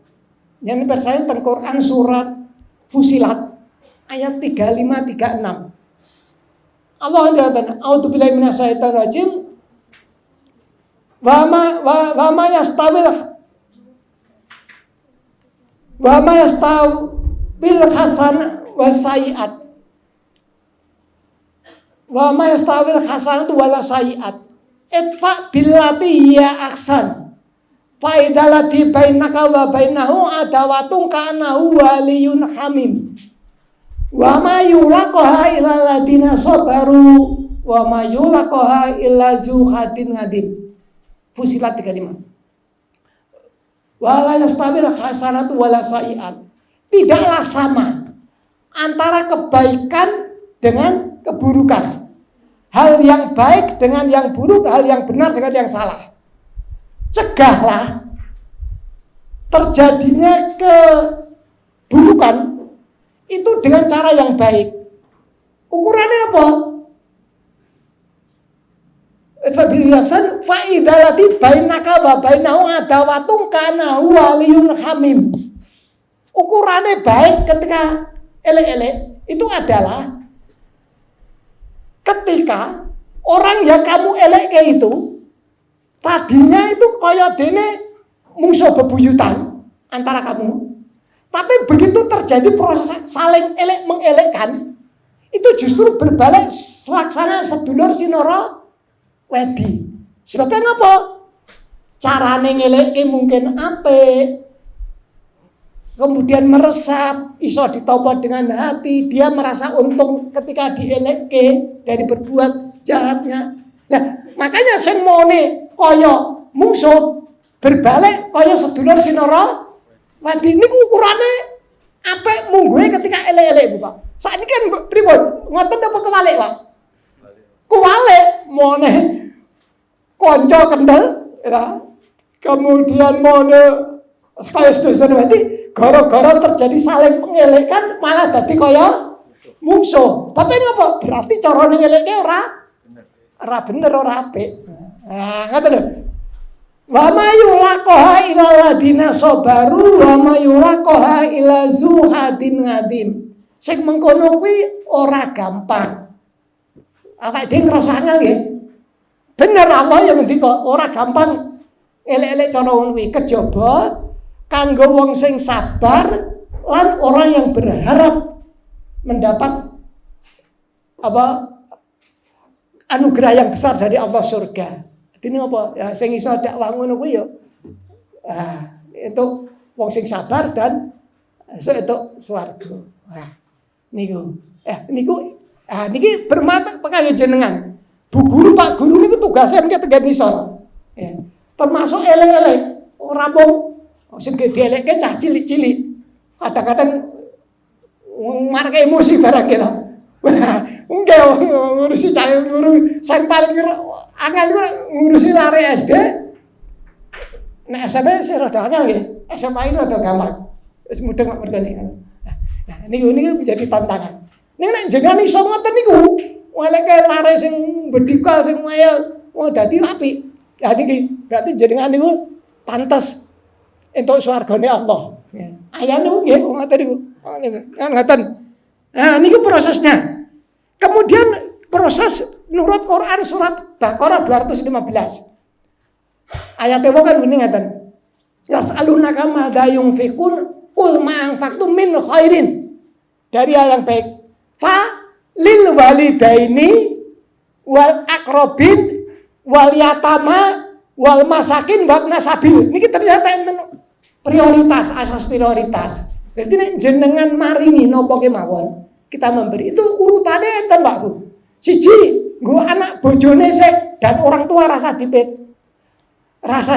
Yang percaya teng Quran surat Fusilat ayat 35-36. Allah mengatakan, "A'udzubillahi minasyaitonir rajim. Wa ma yastawil hasan wa sayiat. Wa ma yastawil hasanatu wala sayiat. Itfa billati hiya ahsan. Fa idallati bainaka wa bainahu adawatun ka'annahu waliyun hamim. Wa ma yulaqaha illa alladziina sabaru wa ma yulaqaha illa zu hadin ngadim." Fusilat 35. Wala yastabil hasanatu wala sayiat. Tidaklah sama antara kebaikan dengan keburukan. Hal yang baik dengan yang buruk, hal yang benar dengan yang salah. Cegahlah terjadinya keburukan itu dengan cara yang baik. Ukurannya apa? Fabilyasan faidalati bainaka wa bainahu adawatun kana waliyun hamim. Ukurannya baik ketika elek-elek itu adalah ketika orang yang kamu elek itu tadinya itu kaya dene musuh bebuyutan antara kamu. Tapi begitu terjadi proses saling elek mengelekkan, itu justru berbalik selaksana sedulur sinoro wedi. Sebabnya apa? Carane ngeleke mungkin apik. Kemudian meresap, iso ditampa dengan hati, dia merasa untung ketika dieleke dari berbuat jahatnya. Nah, makanya sing mone kaya musuh berbalik kaya sedulur sinara wedi niku ukurane apik mungguhe ketika elek-elek, Pak. Saiki kan pripun? Ngoten apa kewalik, Pak? Kewalik mone kanca kendel ya. Kemudian mone kaya sedulur wedi gara-gara terjadi saling mengelekkan malah dadi kaya musuh. Tapi napa? Berarti carane ngeleke ora bener, ora apik. Nah, ngoten lho. Wa ma yulaqaha illa alladziina sabaru wa ma yulaqaha illa zu hadin ngadim. Sing mengkono kuwi ora gampang. Awake dhewe ngrasa angel nggih. Bener Allah yang ngendika ora gampang elek-elek cara ngono kuwi. Kejaba kanggo wong sing sabar lan orang yang berharap mendapat anugerah yang besar dari Allah surga. Ini apa? Ya sing iso dakwah ngono kuwi ya. Itu wong sing sabar dan itu swarga. Niku. Niki bermata pekaya jenengan. Bu guru, Pak guru niku tugasnya mengke tegak ngisor. Ya. Termasuk elek-elek. Ora mung sing dielekke cah cilik-cilik. Kadang-kadang marke emosi barang kira. Enggak ngurusi cah guru sing paling angel ku ngurusi lare SD. Nek SMP sih rada angel nggih. SMA itu rada gampang. Wis mudeng kok mergane. Nah, niku menjadi tantangan. Nek jenengan iso ngoten niku, waleke lare sing bedikal sing ngayal, dadi apik. Lah niki berarti jenengan niku pantes entuk swargane Allah. Ayane nggih ngoten niku. Ngoten. Nah, niku prosesnya. Kemudian proses nurut Quran surat Baqarah 215. Ayat itu kan ini ngaten. Yas'alunaka madza yunfiqun qul ma anfaqtum min khairin. Dari hal yang baik. Fa lil walidaini wal aqrabin wal yatama wal masakin wa nasabil. Niki ternyata enten prioritas, asas prioritas. Jadi nek jenengan maringi napa kemawon, kita memberi itu urutannya enten Pak Bu. Siji, nggo anak bojone sik dan orang tua rasa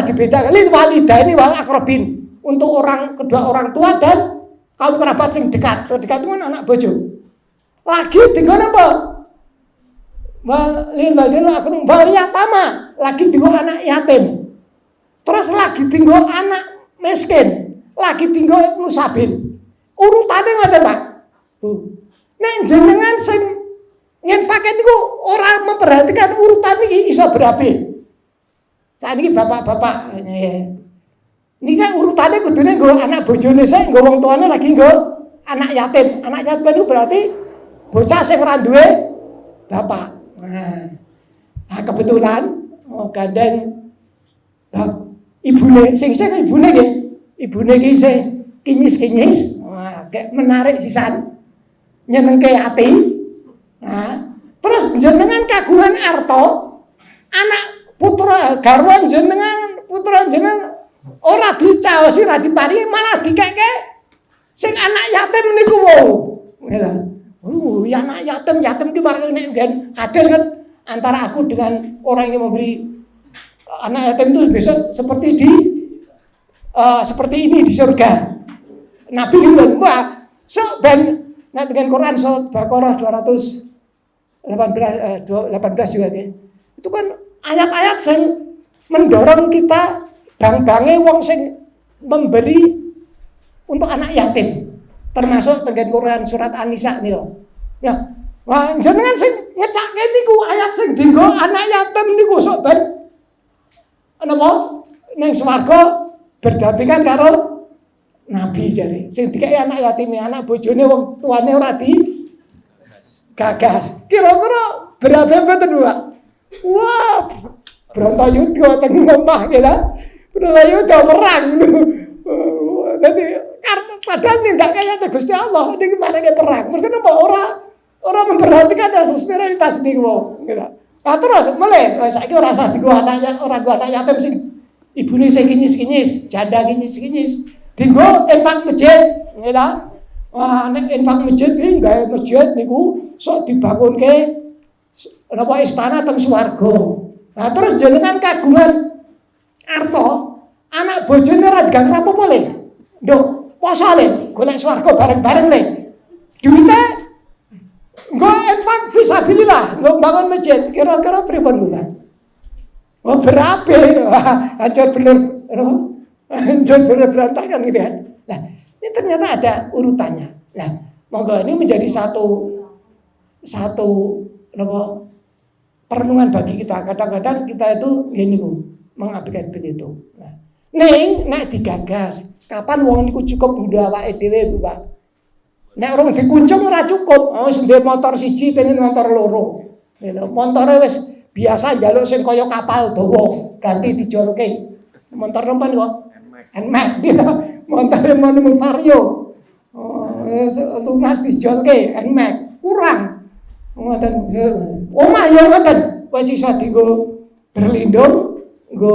dibedakan lil walidaini wal aqrabin. untuk kedua orang tua dan kaum kerabat sing dekat. Dekat itu kan anak bojo. Lagi tinggal apa? Wal yatama, lagi tinggal anak yatim. Terus lagi tinggal anak miskin, lagi tinggal ibnu sabil. Urutane ngoten, Pak. Bu. Nek jenengan sing nginfake niku ora memperhatikan urutan iki iso berabe. Saiki bapak-bapak ini kan urutannya kudune nggo anak bojone sik, nggo wong tuane lagi nggo anak yatim. Anak yatim itu berarti bocah sing ora duwe bapak. Nah, kebetulan gandeng ibune sing ibune nggih. Ibune iki sing kinyis-kinyis. Wah, kayak menarik sisan. Nyenengke ati. Nah, terus jenengan kagungan arto, anak putra garwan jenengan, putra jenengan ora dicaosi, ora diparingi, malah dikeke sing anak yatim niku wau. Ya anak yatim ki bareng nek nggen kados kan antara aku dengan orang yang memberi anak yatim itu besok seperti ini di surga. Nabi bilang, wah, so ben dengan Quran surat Baqarah 218 juga ya. Itu kan ayat-ayat yang mendorong kita bang-bange wong sing memberi untuk anak yatim. Termasuk dengan Quran surat An-Nisa niku. Ya, wah jenengan sing ngecake niku ayat sing dienggo anak yatim niku sok ben napa ning swarga berdampingan karo Nabi jare. Sing dikeki anak yatim, anak bojone wong tuane ora di gagas. Kira-kira berapa mboten, Pak? Wah, Bratayuda teng omah nggih lho. Bratayuda perang. Dadi padahal ndak kaya Gusti Allah niki marane perang. Mergo napa ora memperhatikan asas prioritas niku, nggih lho. Nah terus mulai saiki ora usah digo anak yatim sing ibune sing kinyis-kinyis, janda kinyis-kinyis. Dienggo infak masjid, nggih lho. Wah, nek infak masjid iki gawe masjid niku sok dibangunke napa istana teng swarga. Nah, terus jenengan kagungan arto, anak bojone ora digang apa-apa le. Nduk, poso le, golek swarga bareng-bareng le. Duite nggo infak fisabilillah, nggo bangun masjid, kira-kira pripun Bu? Oh, berabe. Hancur bener. Hancur bener berantakan gitu kan. Nah, ini ternyata ada urutannya. Nah, monggo ini menjadi satu perenungan bagi kita. Kadang-kadang kita itu gini Bu, mengabaikan begitu. Nah, nek digagas, kapan wong niku cukup ngundha awake dhewe Bu, Pak? Nek urung dikuncung ora cukup. Wis ndek motor siji pengen motor loro. Montore wis biasa njaluk sing kaya kapal dawa, ganti dijolke. Motor nempan kok. Nmax gitu. Montore mono Vario. Lunas dijolke Nmax. Kurang. Ngoten. Omah ya ngoten. Wis iso dienggo berlindung, nggo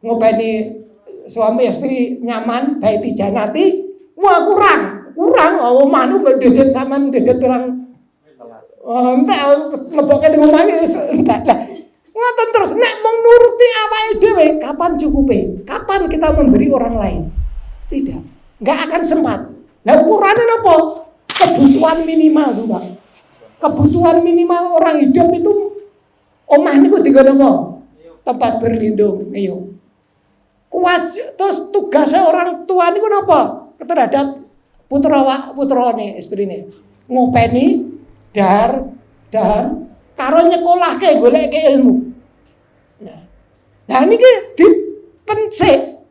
ngopeni suami istri nyaman, baik dijanati. Wah kurang. Omah nu dedet sampean dedet pirang. Entek leboke ning omah iki entek lah. Ngoten terus nek mung nuruti awake dhewe, kapan cukupe? Kapan kita memberi orang lain? Tidak. Enggak akan sempat. Lah ukurane napa? Kebutuhan minimal, Pak. Kebutuhan minimal orang hidup itu omah niku dienggo napa? Tempat berlindung. Ayo. Terus tugasnya orang tua niku napa? Terhadap putrane, istrine. Ngopeni dan karo nyekolahke goleke ilmu. Nah niki dipensik.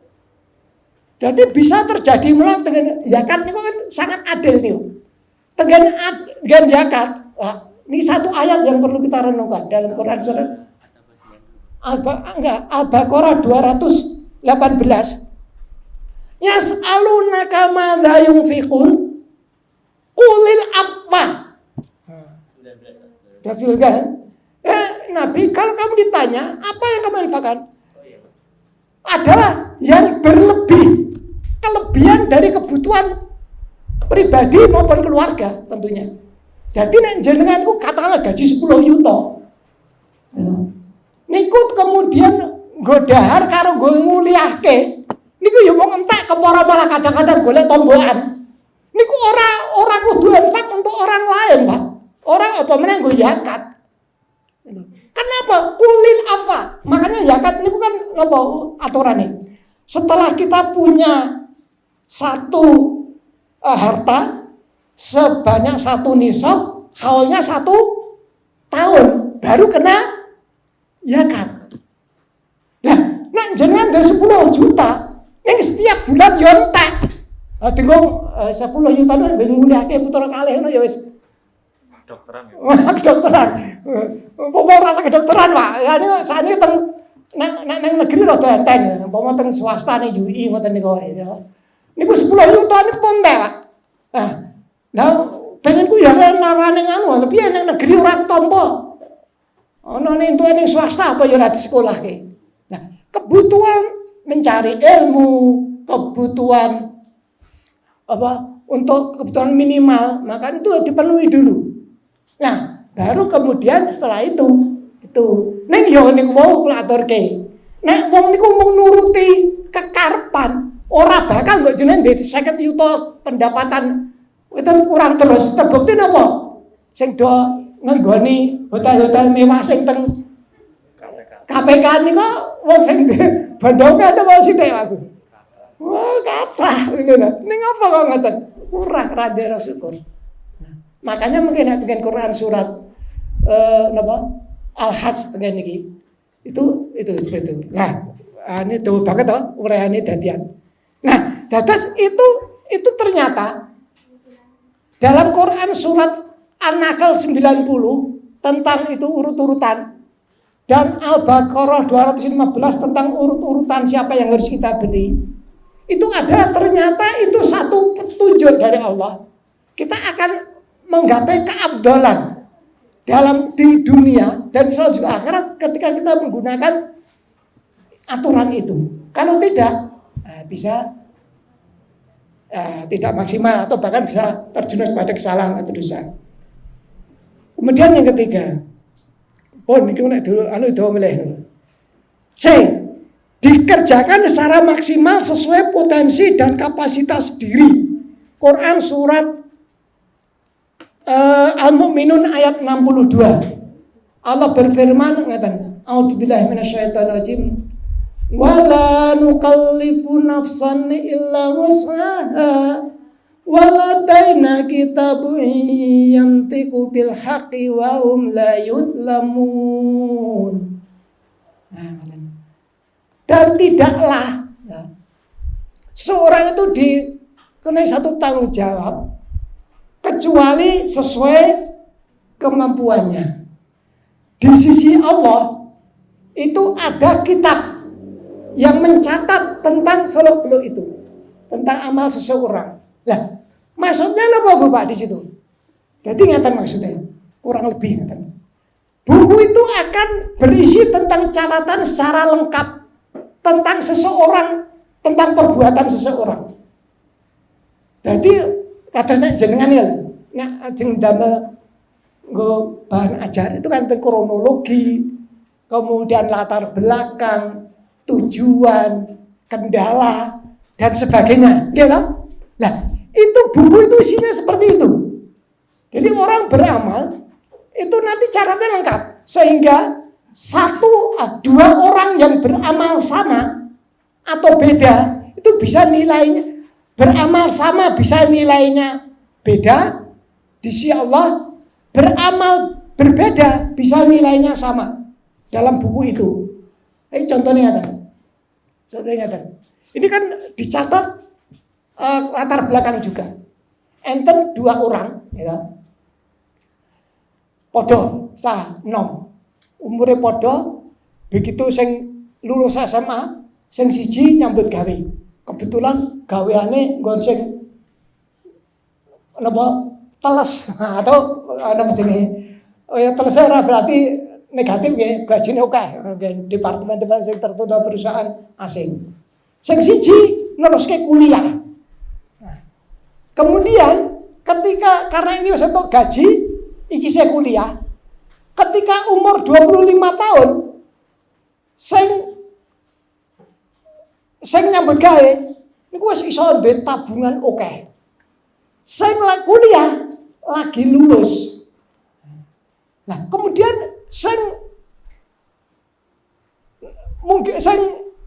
Jadi bisa terjadi mulang dengan zakat niku kan sangat adil niku. Dengan zakat, ini satu ayat yang perlu kita renungkan dalam Quran surat Al-Baqarah 218. Yas'alunaka madza yunfiqun qulil afwa. Rasul kan? Nabi, kalau kamu ditanya, apa yang kamu infakkan? Adalah yang berlebih. Kelebihan dari kebutuhan pribadi maupun keluarga tentunya. Jadi nek jenenganku katakanlah gaji 10 yuta. Niku kemudian nggo dahar karo nggo nguliahke. Niku niku ya wong entek kepara malah kadang-kadang golek tombokan. Niku ora kudu infak untuk orang lain, Pak. Orang apa meneh nggo zakat. Kenapa? Kulil apa? Makanya zakat niku kan napa aturane? Setelah kita punya satu harta sebanyak satu nisab, haulnya 1 tahun baru kena zakat. Nah, nek jenengan ada 10 juta, ning setiap bulan yo entek. Tinggal 10 juta itu ben ngundake putra kalih ngono ya wis. Dokteran ya. Kedokteran. Pomo rasa kedokteran, Pak. Ya niku sakniki teng nang negeri rada enteng. Pomo teng swasta nih UI ngoten niku ya. Niku 10 juta niku ponte, Pak. Nah, pengenku ya narane anu, tapi nang negeri ora ketompo. Ono ning entuk ning swasta apa ya ora disekolahke. Nah, kebutuhan mencari ilmu, kebutuhan apa untuk kebutuhan minimal, maka itu dipenuhi dulu. Nah, baru kemudian setelah itu ning yo niku mau kula aturke. Nek wong niku mau nuruti kekarepan, ora bakal kok jenengan ndek 50 juta pendapatan itu kurang terus. Terbukti napa? Sing do ngenggoni hotel-hotel mewah sing teng KPK niku wong sing bandongan apa sithik aku. Wah, kathah ngono. Ning apa kok ngoten? Kurang rada syukur. Makanya mungkin dengan Quran surat napa? Al-Hajj tengene iki. Itu seperti itu. Nah, ini tuh banget toh uraiane dadian. Nah, dados itu ternyata dalam Quran surat An-Nahl 90 tentang itu urut-urutan dan Al-Baqarah 215 tentang urut-urutan siapa yang harus kita beri. Itu ada ternyata itu satu petunjuk dari Allah. Kita akan menggapai keabdalan di dunia dan juga akhirat ketika kita menggunakan aturan itu. Kalau tidak, bisa tidak maksimal atau bahkan bisa terjerumus pada kesalahan atau dosa. Kemudian yang ketiga, ini dulu, itu milih. C. Dikerjakan secara maksimal sesuai potensi dan kapasitas diri. Quran surat Al-Mu'minun ayat 62. Allah berfirman ngatakan, A'udzubillahi minasyaitonirrajim. Wala nukallifu nafsan illa wus'aha waladaina kitabun yantiqu bil haqqi wa hum la yudlamun. Dan tidaklah seorang itu dikenai satu tanggung jawab kecuali sesuai kemampuannya. Di sisi Allah itu ada kitab yang mencatat tentang seluk-beluk itu, tentang amal seseorang. Lah, maksudnya apa Bapak di situ? Jadi ngatan maksudnya, kurang lebih ngatan. Buku itu akan berisi tentang catatan secara lengkap tentang seseorang, tentang perbuatan seseorang. Jadi kadang jenengan ya, nek ajeng damel nggo bahan ajar itu kan kronologi, kemudian latar belakang, tujuan, kendala dan sebagainya, gitu. Nah, itu buku itu isinya seperti itu. Jadi orang beramal itu nanti syaratnya lengkap sehingga 1-2 orang yang beramal sama atau beda itu bisa nilainya beramal sama bisa nilainya beda di sisi Allah, beramal berbeda bisa nilainya sama dalam buku itu. Contohnya ini kan dicatat latar belakang juga. Enten 2 orang, ya. Podo sah nom. Umure podo, begitu sing lulus SMA, sing siji nyambut gawe. Kebetulan gaweane nggon sing napa teles atau ana mestine. Oh ya teles ora berarti negatif nggih, gajine akeh. Departemen sing tertentu perusahaan asing. Sing siji neruske kuliah. Nah, kemudian ketika karena ini wis entuk gaji, iki saya kuliah. Ketika umur 25 tahun, sing nyambut gawe niku wis iso duwe tabungan akeh. Sing kuliah lagi lulus. Nah, kemudian sing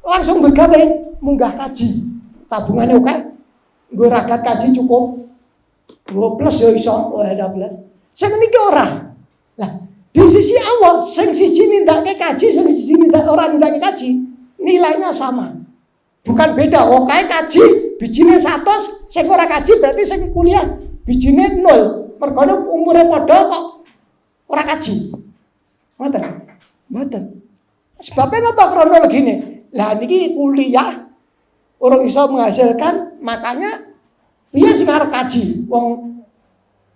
langsung begawe munggah kaji. Tabungane akeh. Nggo ragat kaji cukup. 2 plus ya iso, ada plus. Sing niki ora. Lah, di sisi Allah sing siji nindakake kaji, sing siji ora nindakake kaji, nilainya sama. Bukan beda. Kae kaji bijine 100, sing ora kaji berarti sing kuliah bijine 0. Mergane umure padha kok ora kaji. Ngoten. Mboten. Sebabnya napa kronologine? Lah niki kuliah orang iso menghasilkan, makanya dia sekarang kaji.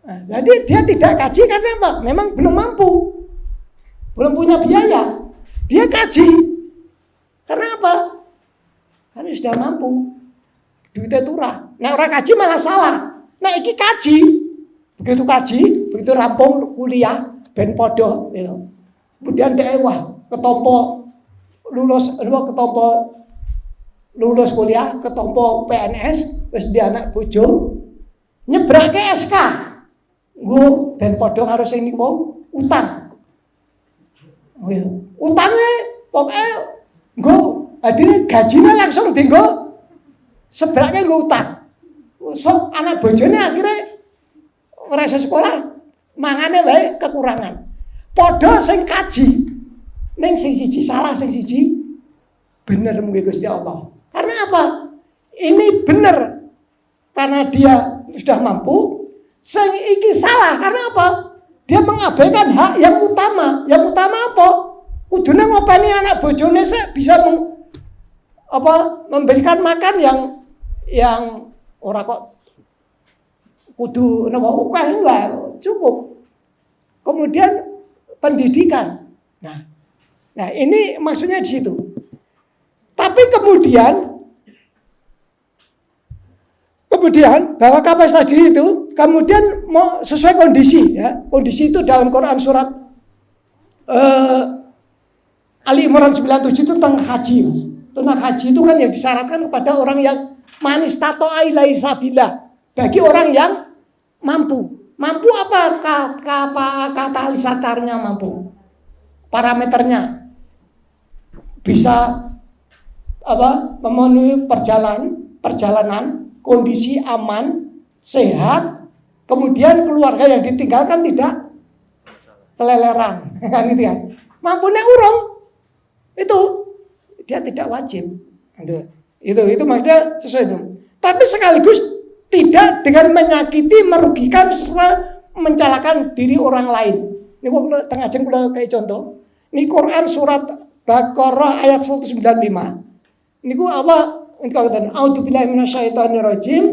Jadi dia tidak kaji karena apa? Memang belum mampu, belum punya biaya. Dia kaji karena apa? Karena sudah mampu, duitnya turah. Nah orang kaji malah salah. Nah iki kaji, begitu rampung kuliah, ben podo, kemudian dia ketompo lulus kuliah, ketompo PNS, wis dia anak bojo, nyebrake SK. Nggo ben padha karo sing niku utang. Utange pokoke nggo adine gajine langsung dienggo sebrake nggo utang. So anak bojone akhirnya ora iso sekolah, mangane wae kekurangan. Padha sing kaji ning sing siji salah, sing siji bener mungkin Gusti Allah. Karena apa? Ini benar karena dia sudah mampu. Sing iki salah karena apa? Dia mengabaikan hak yang utama. Yang utama apa? Kudune ngopeni anak bojone sik bisa memberikan makan yang ora kok kudu napa akeh enggak cukup. Kemudian pendidikan. Nah, ini maksudnya di situ. Tapi kemudian bahwa kapasitas diri itu kemudian mau sesuai kondisi ya. Kondisi itu dalam Quran surat Ali Imran 97 itu tentang haji, Mas. Tentang haji itu kan yang disyaratkan kepada orang yang manis tato ilai sabila, bagi orang yang mampu. Mampu apa katalisatornya mampu? Parameternya bisa memenuhi perjalanan, kondisi aman, sehat, kemudian keluarga yang ditinggalkan tidak keleleran, kan gitu ya. Mampunya urung, itu dia tidak wajib. Itu maksudnya sesuai itu. Tapi sekaligus tidak dengan menyakiti, merugikan, serta mencelakan diri orang lain. Ini kok tengah jeng kayak contoh. Ini Quran surat Baqarah ayat 195. Ini ku apa? Ini kata a'udzubillahi minasyaitonirrajim.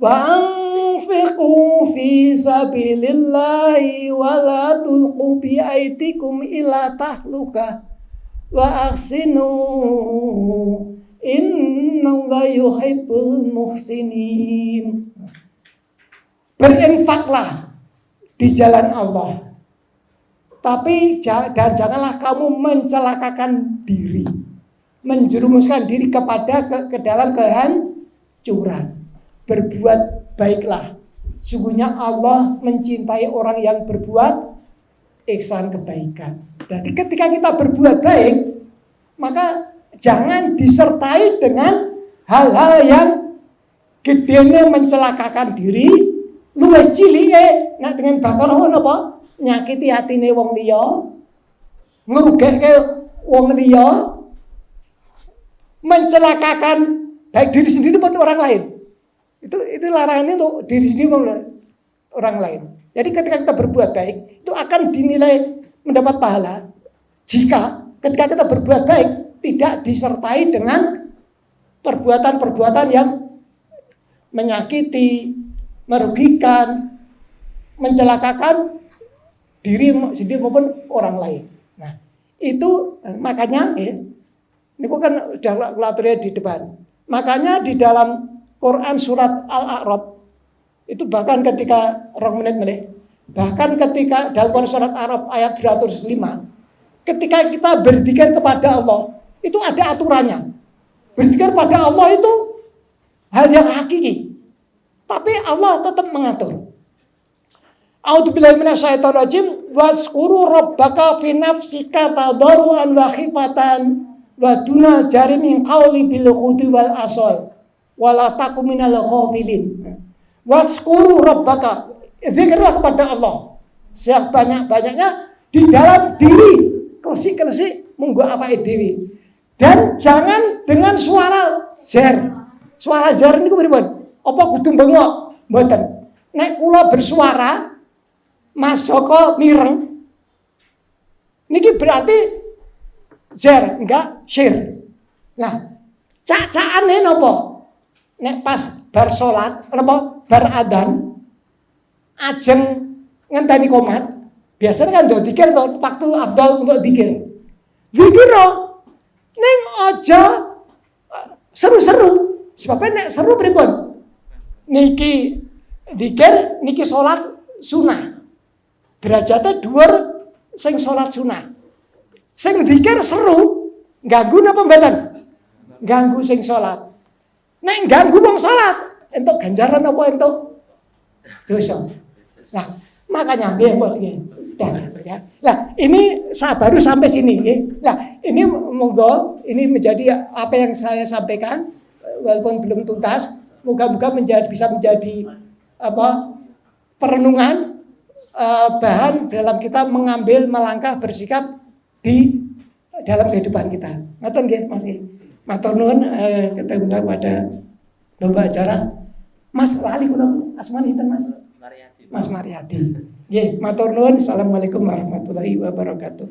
Wa anfiqu fi sabilillahi wa la tulqu bi aydikum ila tahluka wa ahsinu innallaha yuhibbul muhsinin. Berinfaklah di jalan Allah. Tapi janganlah kamu mencelakakan diri, menjerumuskan diri ke dalam kehancuran. Berbuat baiklah. Sungguhnya Allah mencintai orang yang berbuat ihsan kebaikan. Jadi ketika kita berbuat baik, maka jangan disertai dengan hal-hal yang gedene mencelakakan diri, luwih cilike nek dengan bakal apa? Nyakiti hatine wong liya, ngrugekake wong liya, mencelakakan baik diri sendiri maupun orang lain. Itu larangannya untuk diri sendiri maupun orang lain. Jadi ketika kita berbuat baik, itu akan dinilai mendapat pahala jika ketika kita berbuat baik tidak disertai dengan perbuatan-perbuatan yang menyakiti, merugikan, mencelakakan diri sendiri maupun orang lain. Nah, itu makanya ini kan sudah kulaturnya di depan. Makanya di dalam Quran surat Al-A'raf itu bahkan ketika bahkan ketika dalam Quran surat Al-A'raf ayat 205, ketika kita berzikir kepada Allah, itu ada aturannya. Berzikir pada Allah itu hal yang hakiki. Tapi Allah tetap mengatur. A'udzubillahi minasyaitonirrajim. Wazkuru rabbaka fi nafsika tadarruan wa khifatan wa dunal jari min qawli bil ghudwi wal asal wala takum minal ghafilin. Wazkuru rabbaka. Zikirlah kepada Allah sebanyak-banyaknya di dalam diri. Kelesik-kelesik monggo awake dhewe. Dan jangan dengan suara zer. Suara zer niku pripun? Apa kudu bengok? Mboten. Nek kula bersuara Mas Joko mireng. Niki berarti zer, enggak syir. Nah, cak-cakane napa? Nek pas bar salat, napa bar adzan ajeng ngenteni qomat, biasanya kan do dikir to, waktu afdal untuk dikir. Dikir ning aja seru-seru. Sebabnya nek seru pripun? Niki dikir, niki salat sunah. Derajatnya dhuwur sing salat sunah. Sing dikir seru, ganggu napa mboten? Ganggu sing salat. Nek ganggu wong salat, entuk ganjaran apa entuk dosa. Nah, makanya nggih nggih. Ya. Nah, ini saya baru sampai sini. Nah, ini monggo ini menjadi apa yang saya sampaikan walaupun belum tuntas. Moga-moga bisa menjadi apa perenungan bahan dalam kita mengambil melangkah bersikap di dalam kehidupan kita. Ngoten nggih, Mas. Matur nuwun ketemu pada Bapak acara. Mas lali kula asmane sinten, Mas? Mariati. Mas Mariati. Nggih, matur nuwun. Assalamualaikum warahmatullahi wabarakatuh.